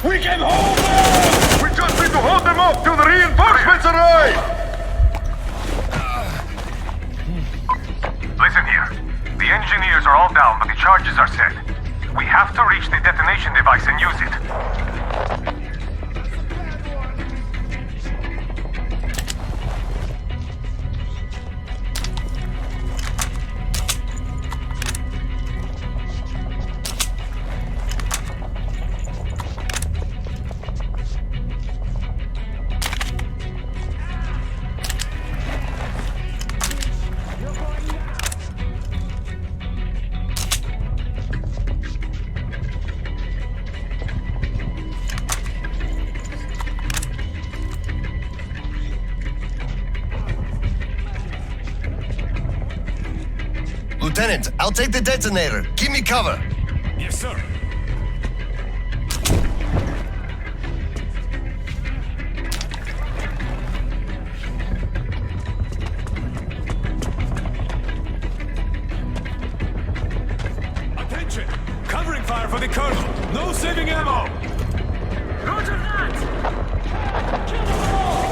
We can hold them! We just need to hold them up till the reinforcements arrive! Listen here. The engineers are all down, but the charges are set. We have to reach the detonation device and use it. Lieutenant, I'll take the detonator. Give me cover. Yes, sir. Attention! Covering fire for the Colonel! No saving ammo! Roger that! Kill them all!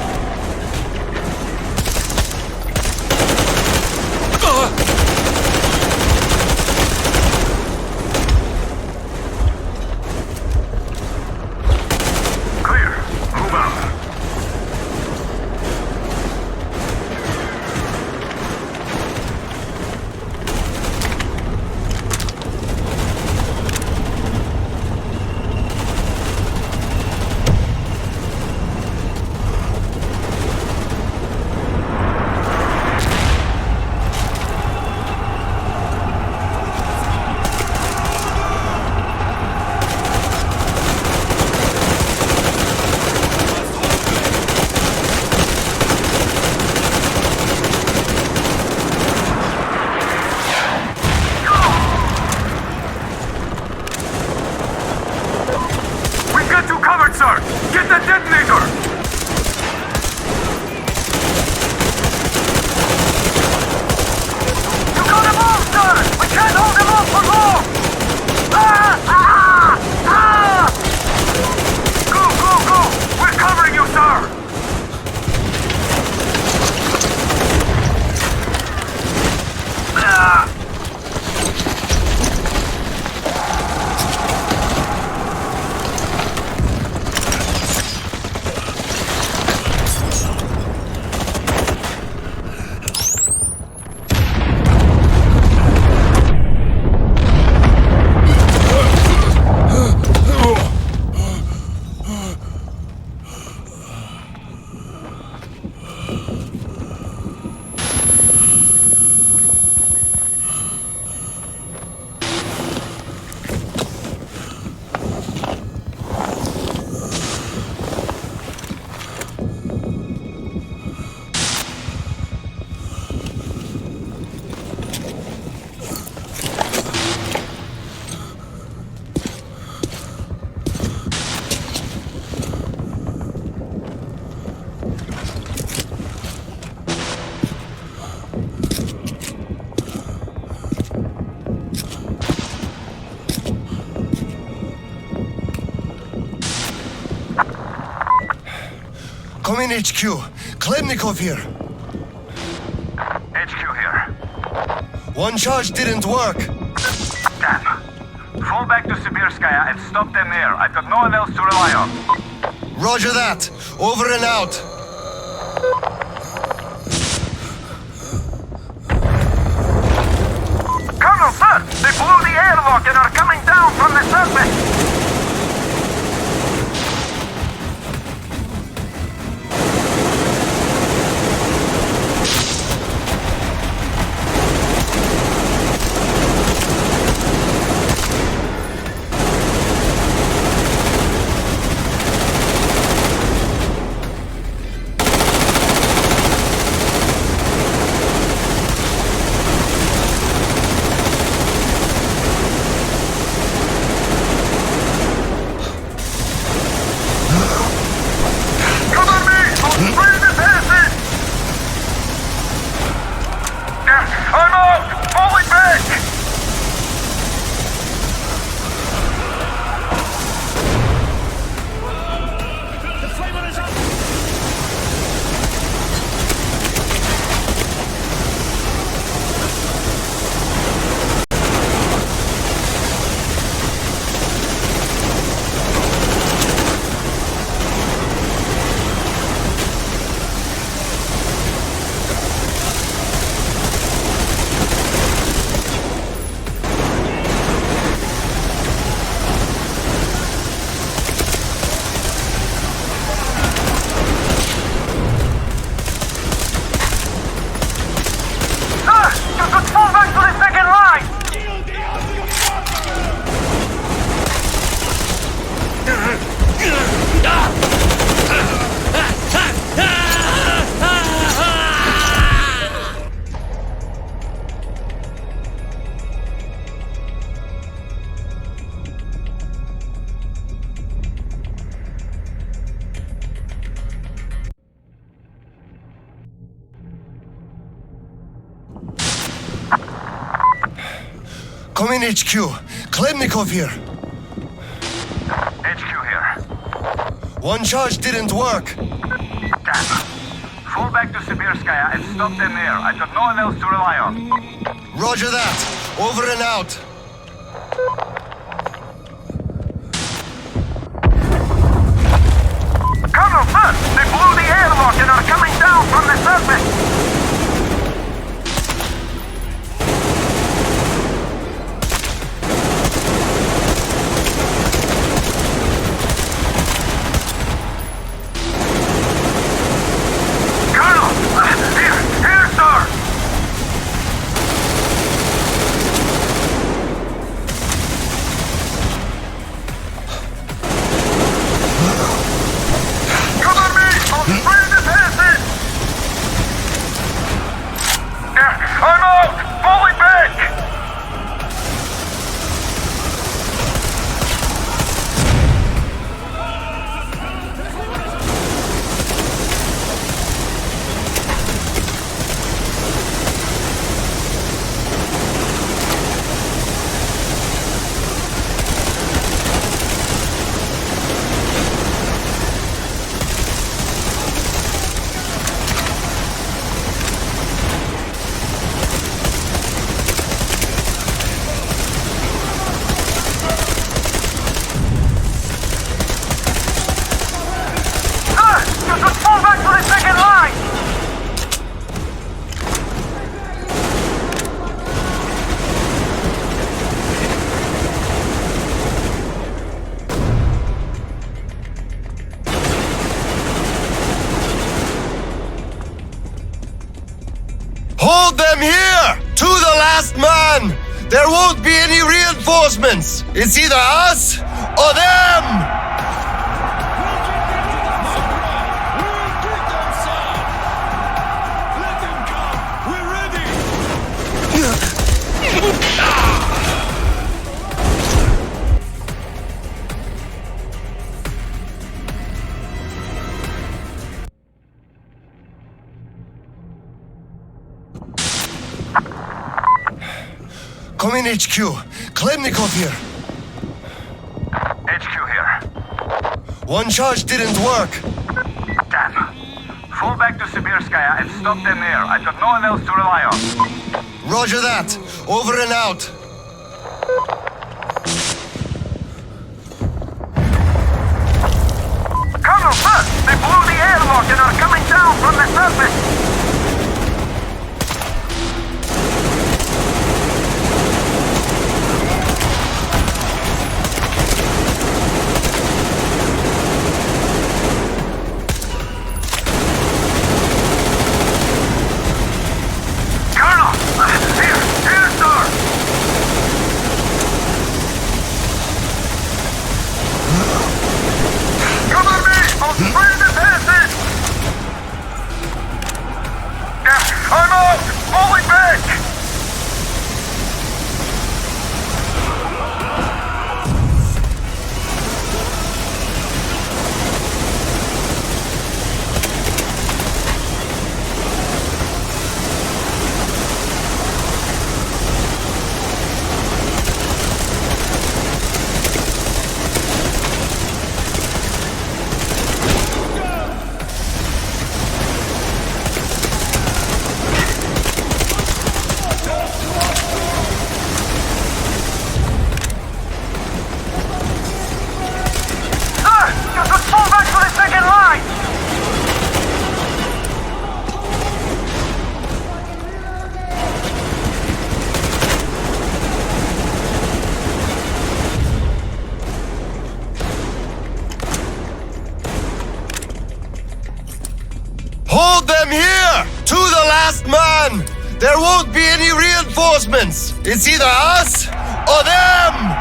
Clear. Move out. Come in, HQ. Khlebnikov here. HQ here. One charge didn't work. Damn. Fall back to Sibirskaya and stop them there. I've got no one else to rely on. Roger that. Over and out. Colonel, sir! They blew the airlock and are coming down from the surface! Come in, HQ. Khlebnikov here. HQ here. One charge didn't work. Damn. Fall back to Sibirskaya and stop them there. I've got no one else to rely on. Roger that. Over and out. Colonel, sir! They blew the airlock and are coming down from the surface! Hold them here! To the last man! There won't be any reinforcements! It's either us or them! Come in, HQ. Klemnikov here. HQ here. One charge didn't work. Damn. Fall back to Sibirskaya and stop them there. I've got no one else to rely on. Roger that. Over and out. Colonel, sir! They blew the airlock and are coming down from the surface! Hold them here! To the last man! There won't be any reinforcements! It's either us or them!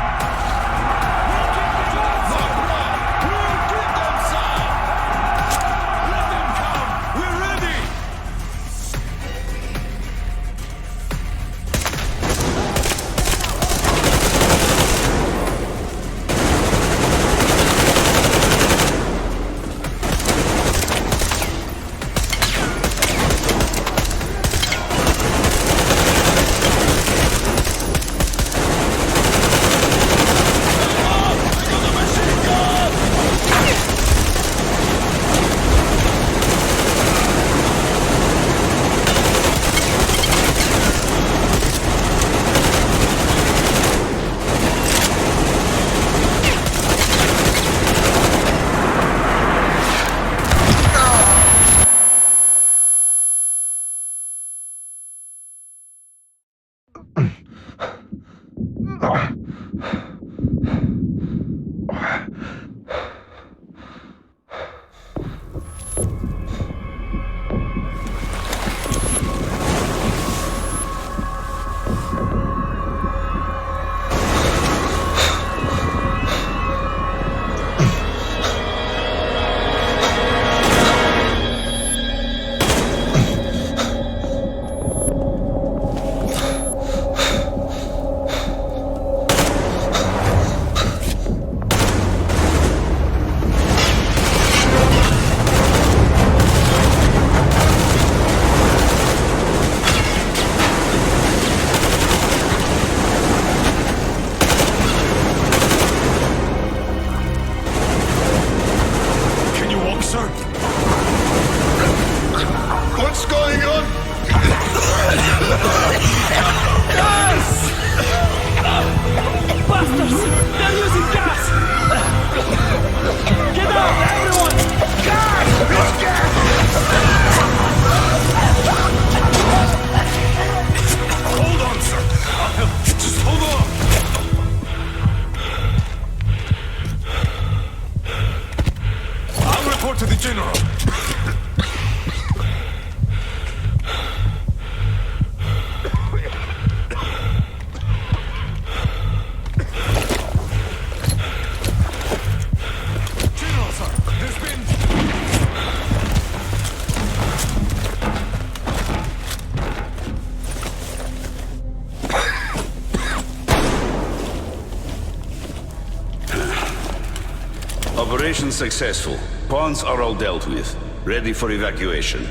Operation successful. Pawns are all dealt with. Ready for evacuation.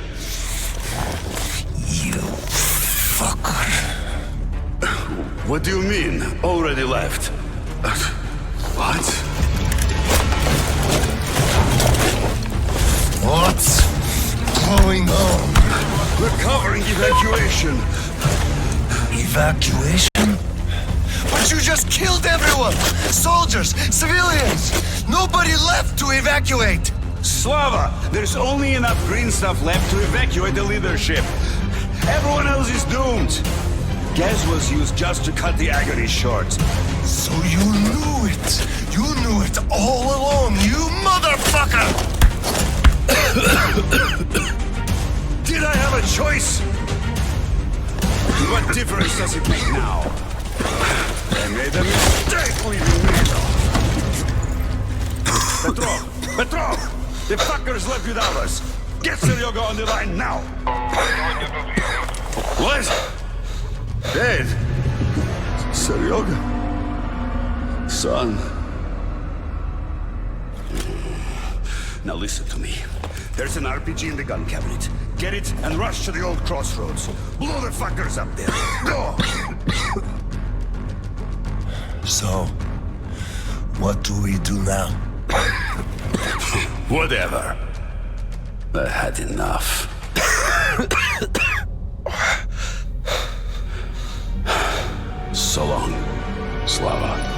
You fucker. What do you mean? Already left? What? What's going on? We're covering evacuation. Evacuation? But you just killed everyone! Soldiers, civilians! Nobody left to evacuate! Slava, there's only enough green stuff left to evacuate the leadership. Everyone else is doomed. Gas was used just to cut the agony short. So you knew it! You knew it all along, you motherfucker! Did I have a choice? What difference does it make now? I made a mistake leaving me. Petrov! The fuckers left without us. Get Seryoga on the line now. What? Dead? Seryoga? Son. Now listen to me. There's an RPG in the gun cabinet. Get it and rush to the old crossroads. Blow the fuckers up there. Go! So, what do we do now? Whatever. I had enough. So long, Slava.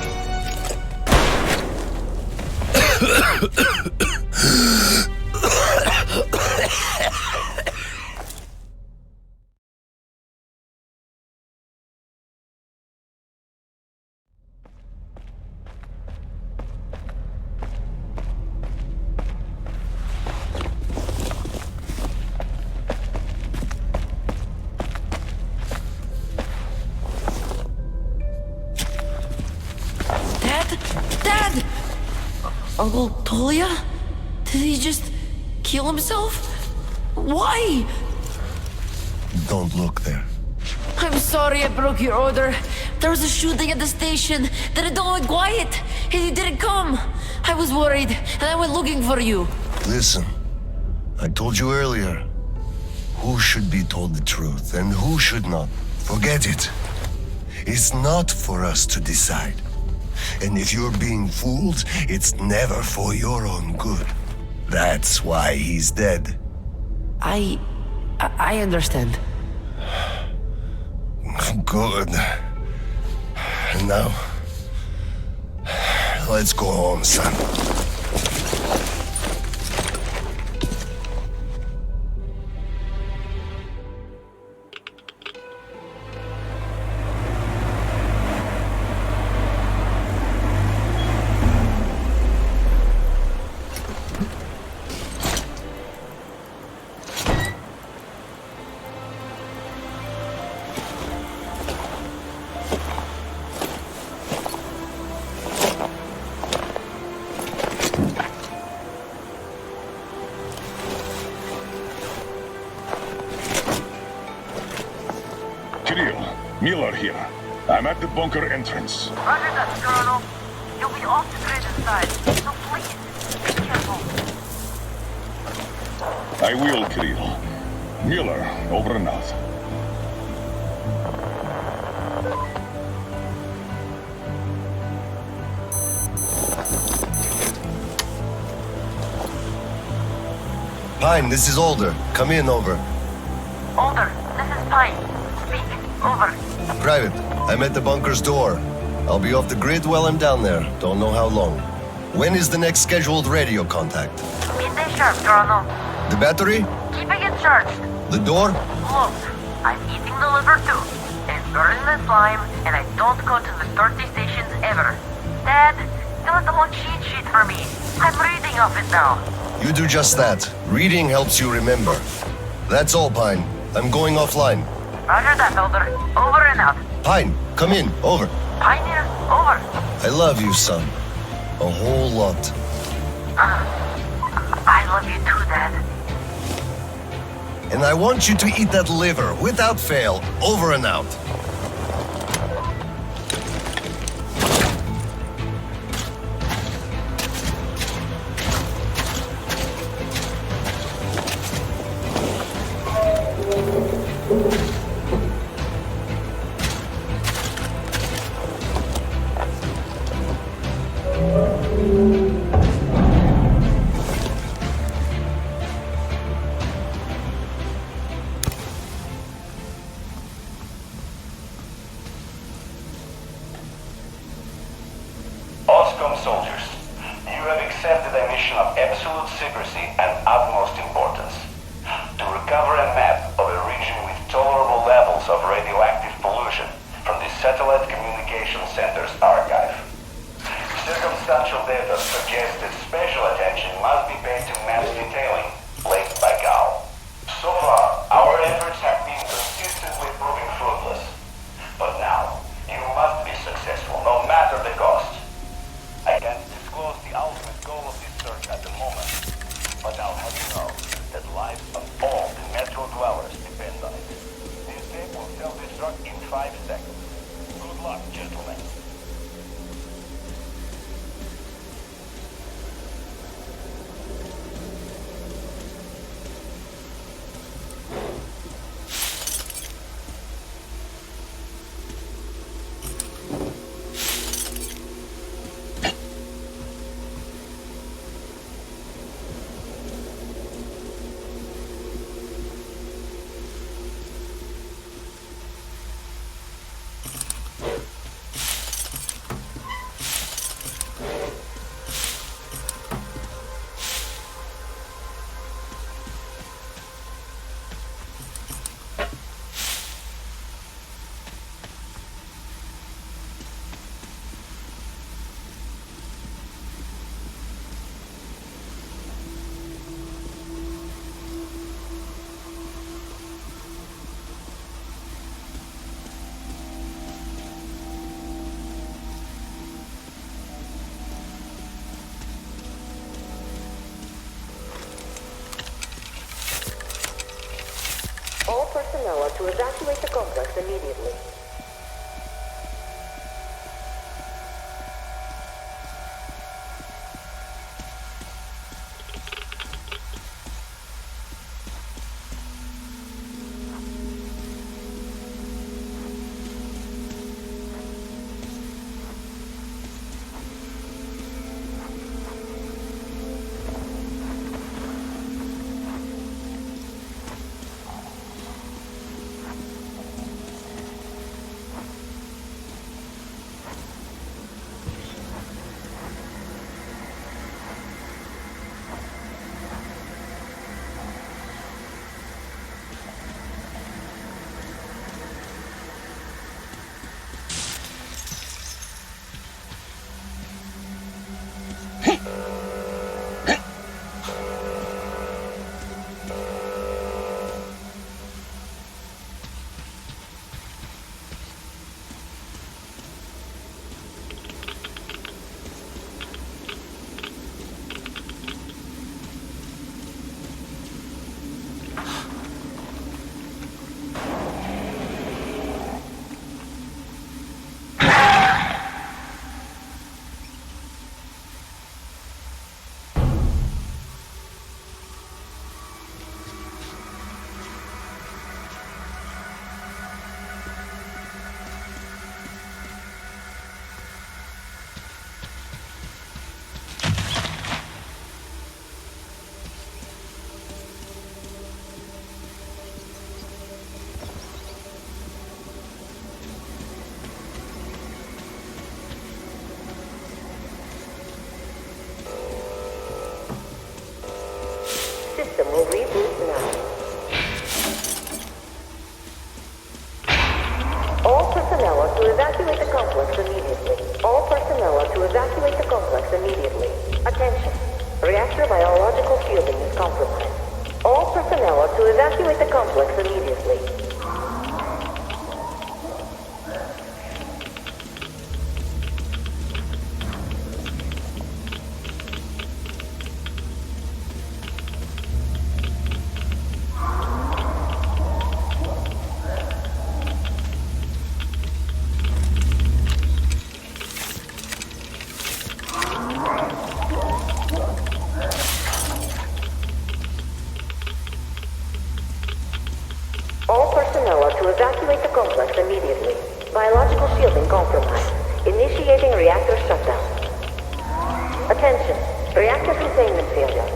Dad! Uncle Tolia? Did he just kill himself? Why? Don't look there. I'm sorry I broke your order. There was a shooting at the station. Then it all went quiet, and you didn't come. I was worried, and I went looking for you. Listen, I told you earlier, who should be told the truth and who should not. Forget it. It's not for us to decide. And if you're being fooled, it's never for your own good. That's why he's dead. I understand. Good. And now, let's go home, son. Miller here. I'm at the bunker entrance. Roger that, Colonel. You'll be off the grid inside, so please, be careful. I will, Kirill. Miller, over and out. Pine, this is Alder. Come in, over. Alder, this is Pine. Speak. Over. Private, I'm at the bunker's door. I'll be off the grid while I'm down there. Don't know how long. When is the next scheduled radio contact? Midday sharp, Colonel. The battery? Keeping it charged. The door? Look, I'm eating the liver too. And burning the slime, and I don't go to the dirty stations ever. Dad, fill out the whole cheat sheet for me. I'm reading off it now. You do just that. Reading helps you remember. That's all, Pine. I'm going offline. Roger that, Elder. Over and out. Pine, come in. Over. Pioneer, over. I love you, son. A whole lot. I love you too, Dad. And I want you to eat that liver, without fail. Over and out. soldiers. You have accepted a mission of absolute secrecy and utmost importance. To recover a map of a region with tolerable levels of radioactive pollution from the Satellite Communication Center's archive. Circumstantial data suggests that special attention must be paid to maps detailing laid by Gal. So far, our efforts have been consistently proving fruitless. But now, you must be successful, no matter the cost. I can't disclose the ultimate goal of this search at the moment, but I'll have you know that lives of all the Metro dwellers depend on it. The escape will self-destruct in 5 seconds. Good luck, gentlemen. All personnel are to evacuate the complex immediately. System will reboot now. All personnel are to evacuate the complex immediately. All personnel are to evacuate the complex immediately. Attention. Reactor biological shielding is compromised. All personnel are to evacuate the complex immediately. All personnel are to evacuate the complex immediately. Biological shielding compromised. Initiating reactor shutdown. Attention. Reactor containment failure.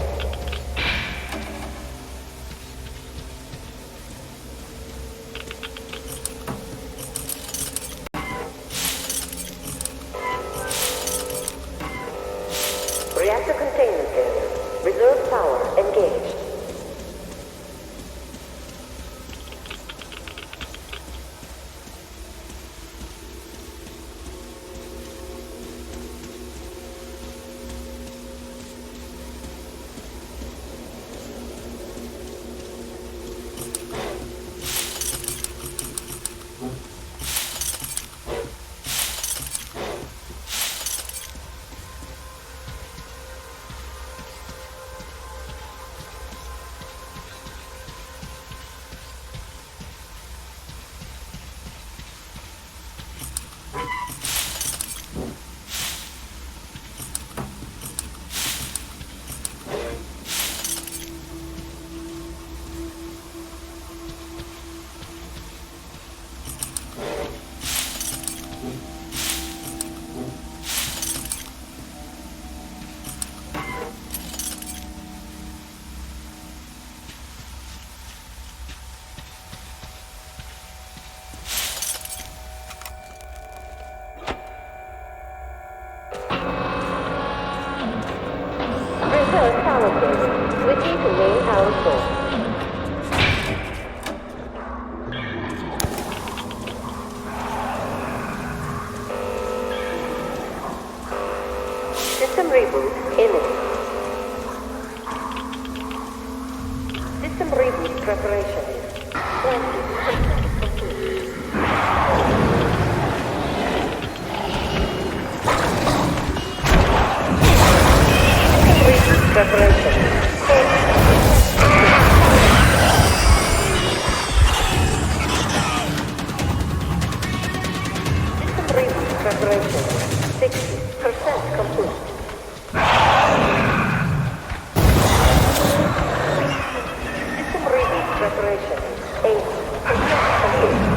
Preparation 60% complete. System reboot preparation 80% complete.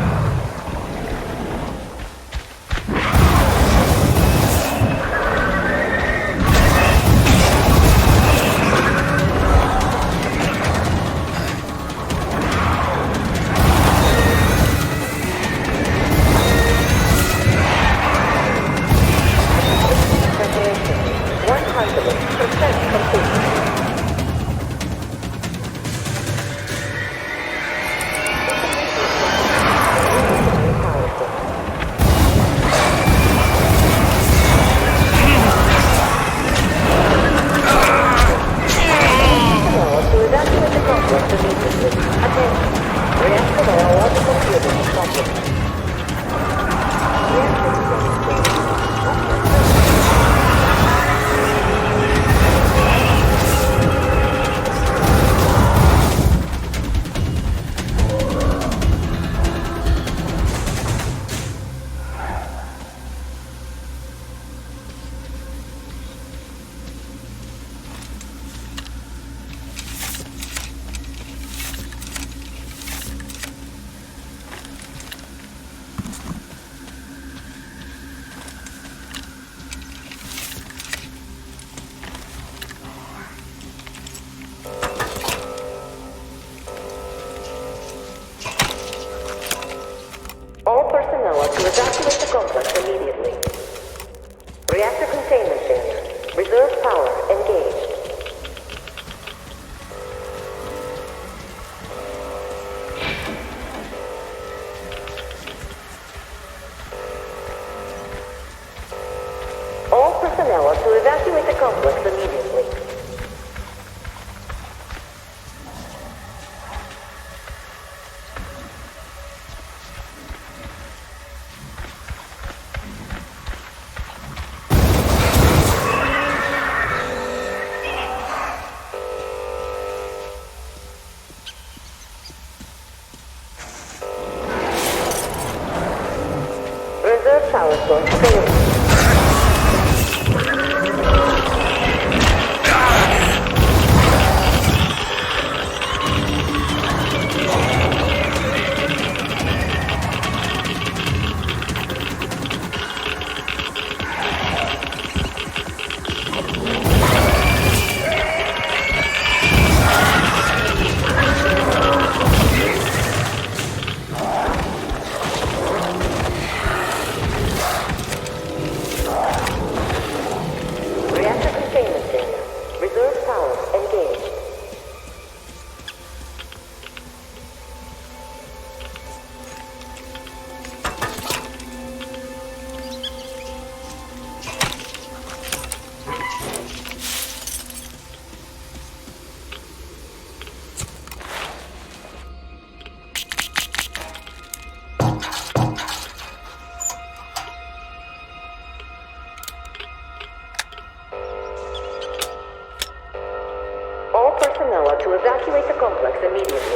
To evacuate the complex immediately.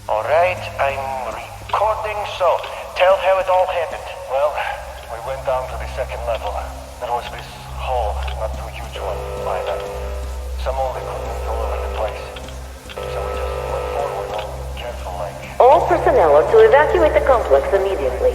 All right, I'm recording, so tell how it all happened. Well, we went down to the second level. There was this hole, not too huge one, either. Some old equipment all over the place. So we just went forward, all careful like. All personnel are to evacuate the complex immediately.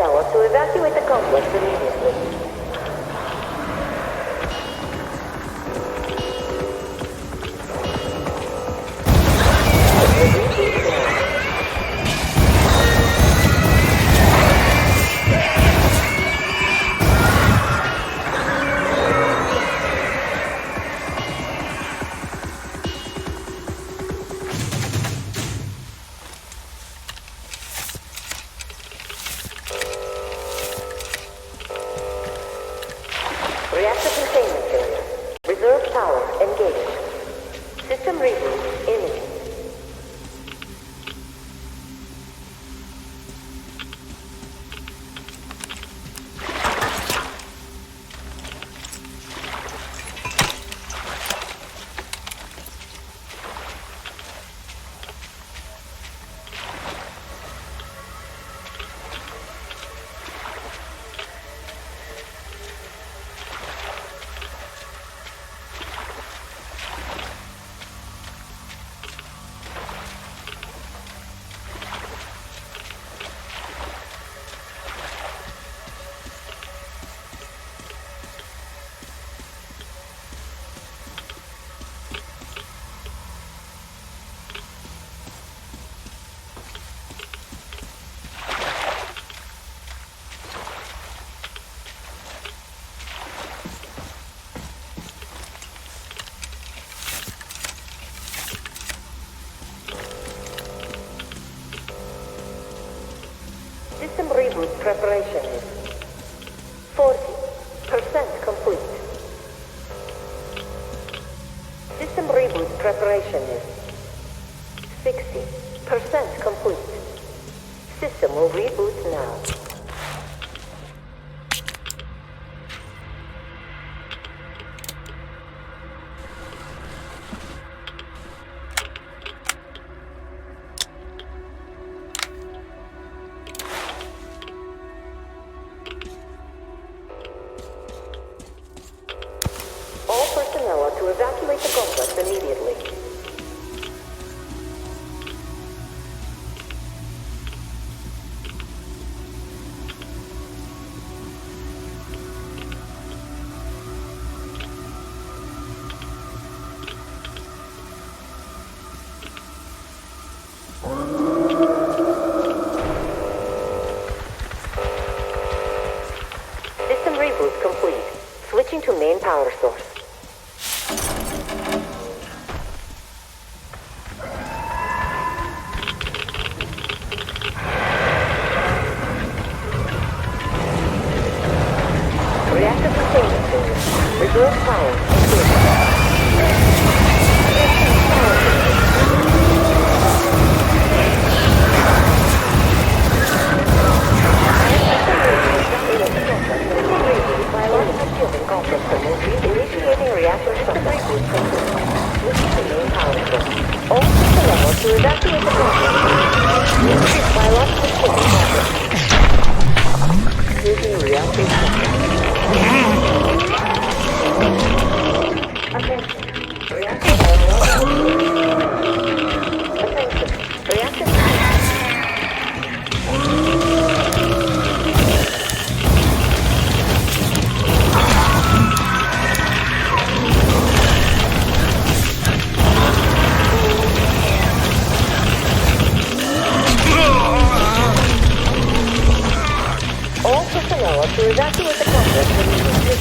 personnel to evacuate the complex immediately. Reactor containment failure. Reserve power engaged. System reboot imminent. System reboot preparation is 40% complete. System reboot preparation is 60% complete. System will reboot now. All personnel are to evacuate the complex immediately. System reboot complete. Switching to main power source. Reactor containment failure. Reserve power engaged. Biological shielding complex removed. Initiating reactor shutdown. Switching to main power source. All personnel to evacuate the complex. Biological shielding complex. Using reactor shutdown. Attention. Reactor Attention. Reactor all personnel are to evacuate the complex immediately.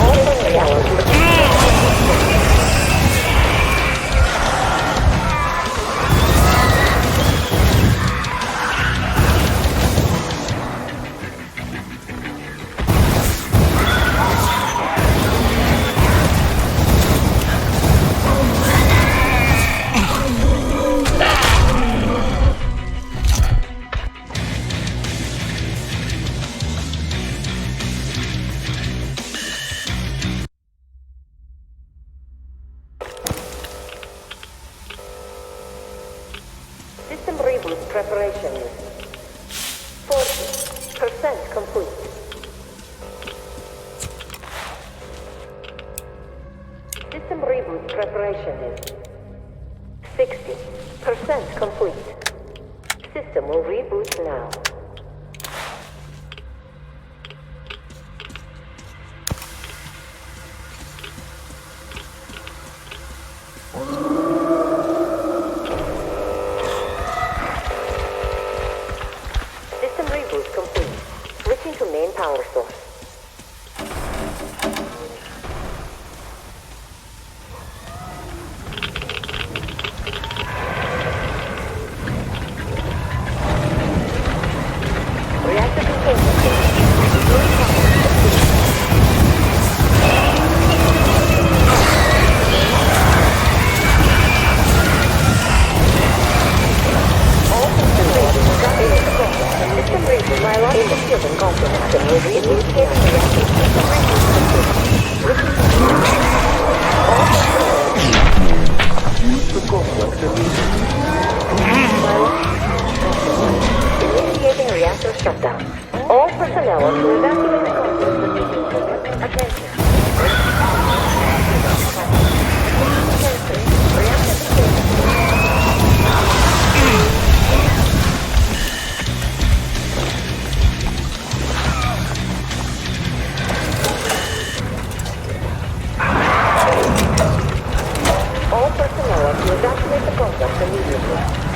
Descent complete. System will reboot now. System reboot complete. Switching to main power source. Reactor containment. All system reboot. System reboot. My lock in the field and conflict system will reboot the reactor. System Initiating reactor shutdown. All personnel are to evacuate the complex immediately. Attention. Reactor All personnel are to evacuate the complex immediately.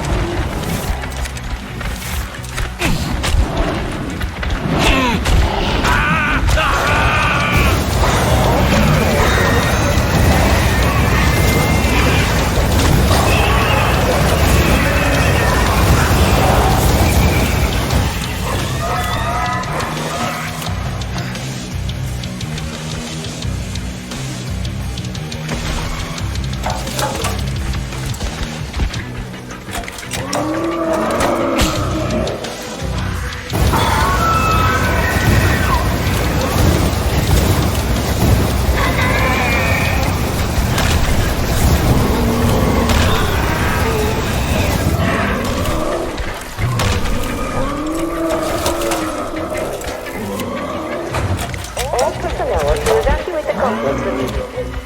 All personnel are to evacuate the complex immediately.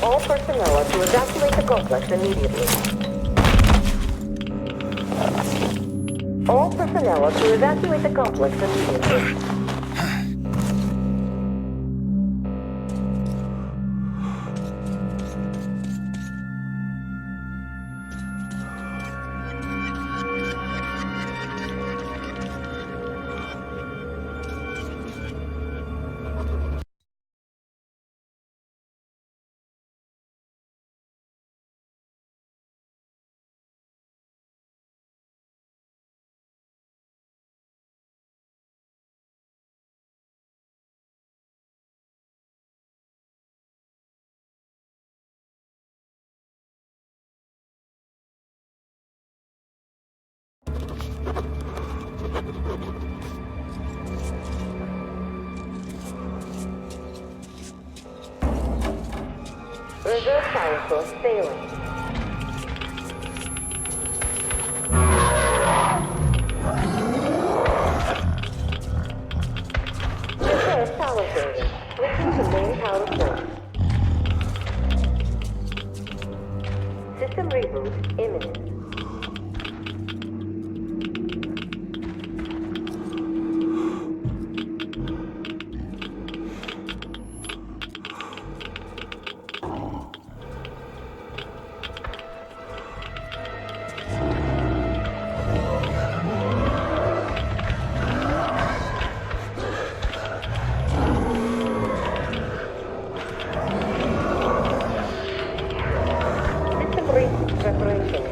All personnel are to evacuate the complex immediately. All personnel are to evacuate the complex immediately. Reserve power source failing. Reserve power failure. Switching to main power source. System reboot imminent. Preparation.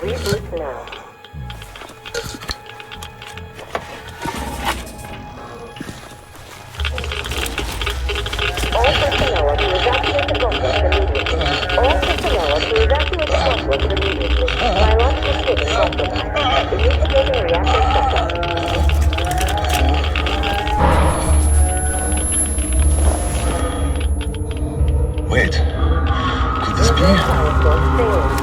Reboot now. All personnel are to evacuate the complex immediately. All personnel are to evacuate the complex immediately. Biological state compromised. Initiating reactor shutdown. Wait, could this be? Power source failing.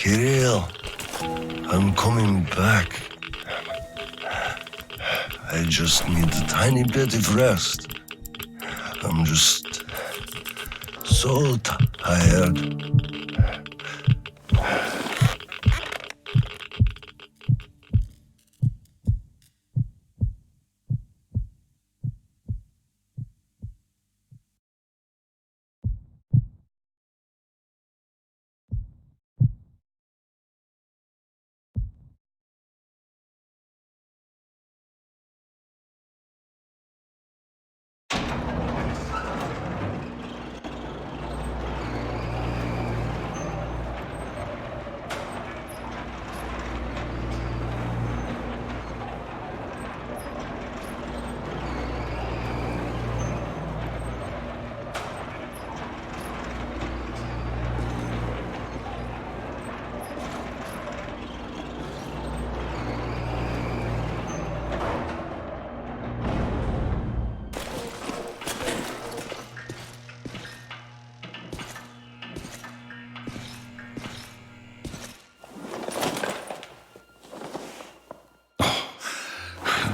Kirill, I'm coming back. I just need a tiny bit of rest. I'm just so tired.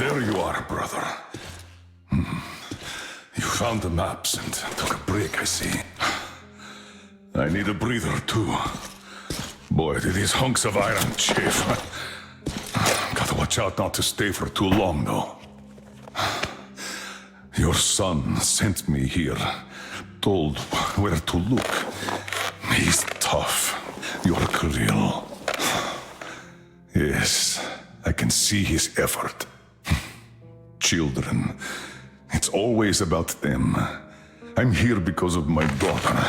There you are, brother. You found the maps and took a break, I see. I need a breather, too. Boy, do these hunks of iron chafe. Gotta watch out not to stay for too long, though. Your son sent me here, told where to look. He's tough, your Kirill. Yes, I can see his effort. Children, it's always about them. I'm here because of my daughter.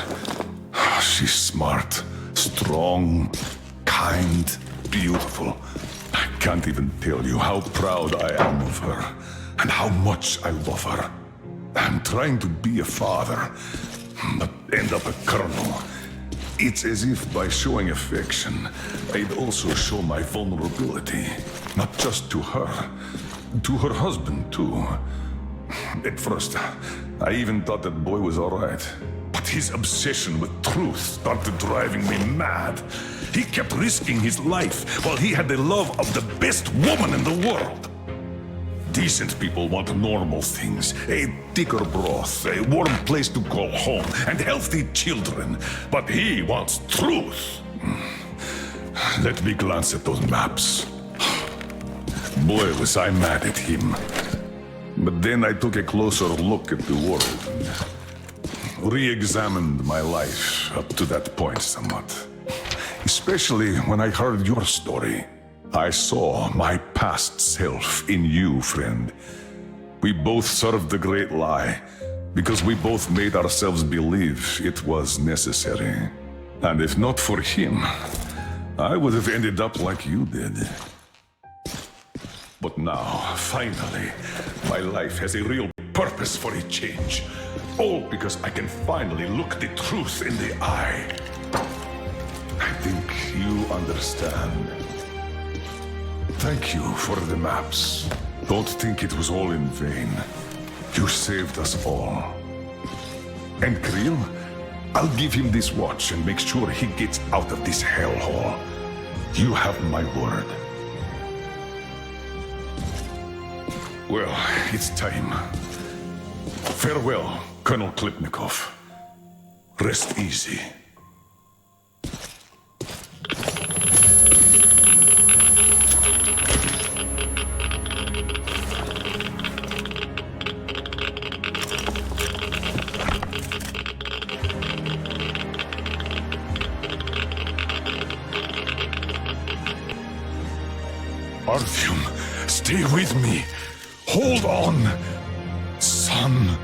She's smart, strong, kind, beautiful. I can't even tell you how proud I am of her and how much I love her. I'm trying to be a father, but end up a colonel. It's as if by showing affection, I'd also show my vulnerability. Not just to her husband too. At first, I even thought that boy was alright. But his obsession with truth started driving me mad. He kept risking his life while he had the love of the best woman in the world. Decent people want normal things. A thicker broth, a warm place to call home, and healthy children. But he wants truth. Let me glance at those maps. Boy, was I mad at him. But then I took a closer look at the world and re-examined my life up to that point somewhat. Especially when I heard your story. I saw my past self in you, friend. We both served the great lie, because we both made ourselves believe it was necessary. And if not for him, I would have ended up like you did. But now, finally, my life has a real purpose for a change. All because I can finally look the truth in the eye. I think you understand. Thank you for the maps. Don't think it was all in vain. You saved us all. And Kirill, I'll give him this watch and make sure he gets out of this hellhole. You have my word. Well, it's time. Farewell, Colonel Klipnikov. Rest easy. Artyom, stay with me. Hold on, son.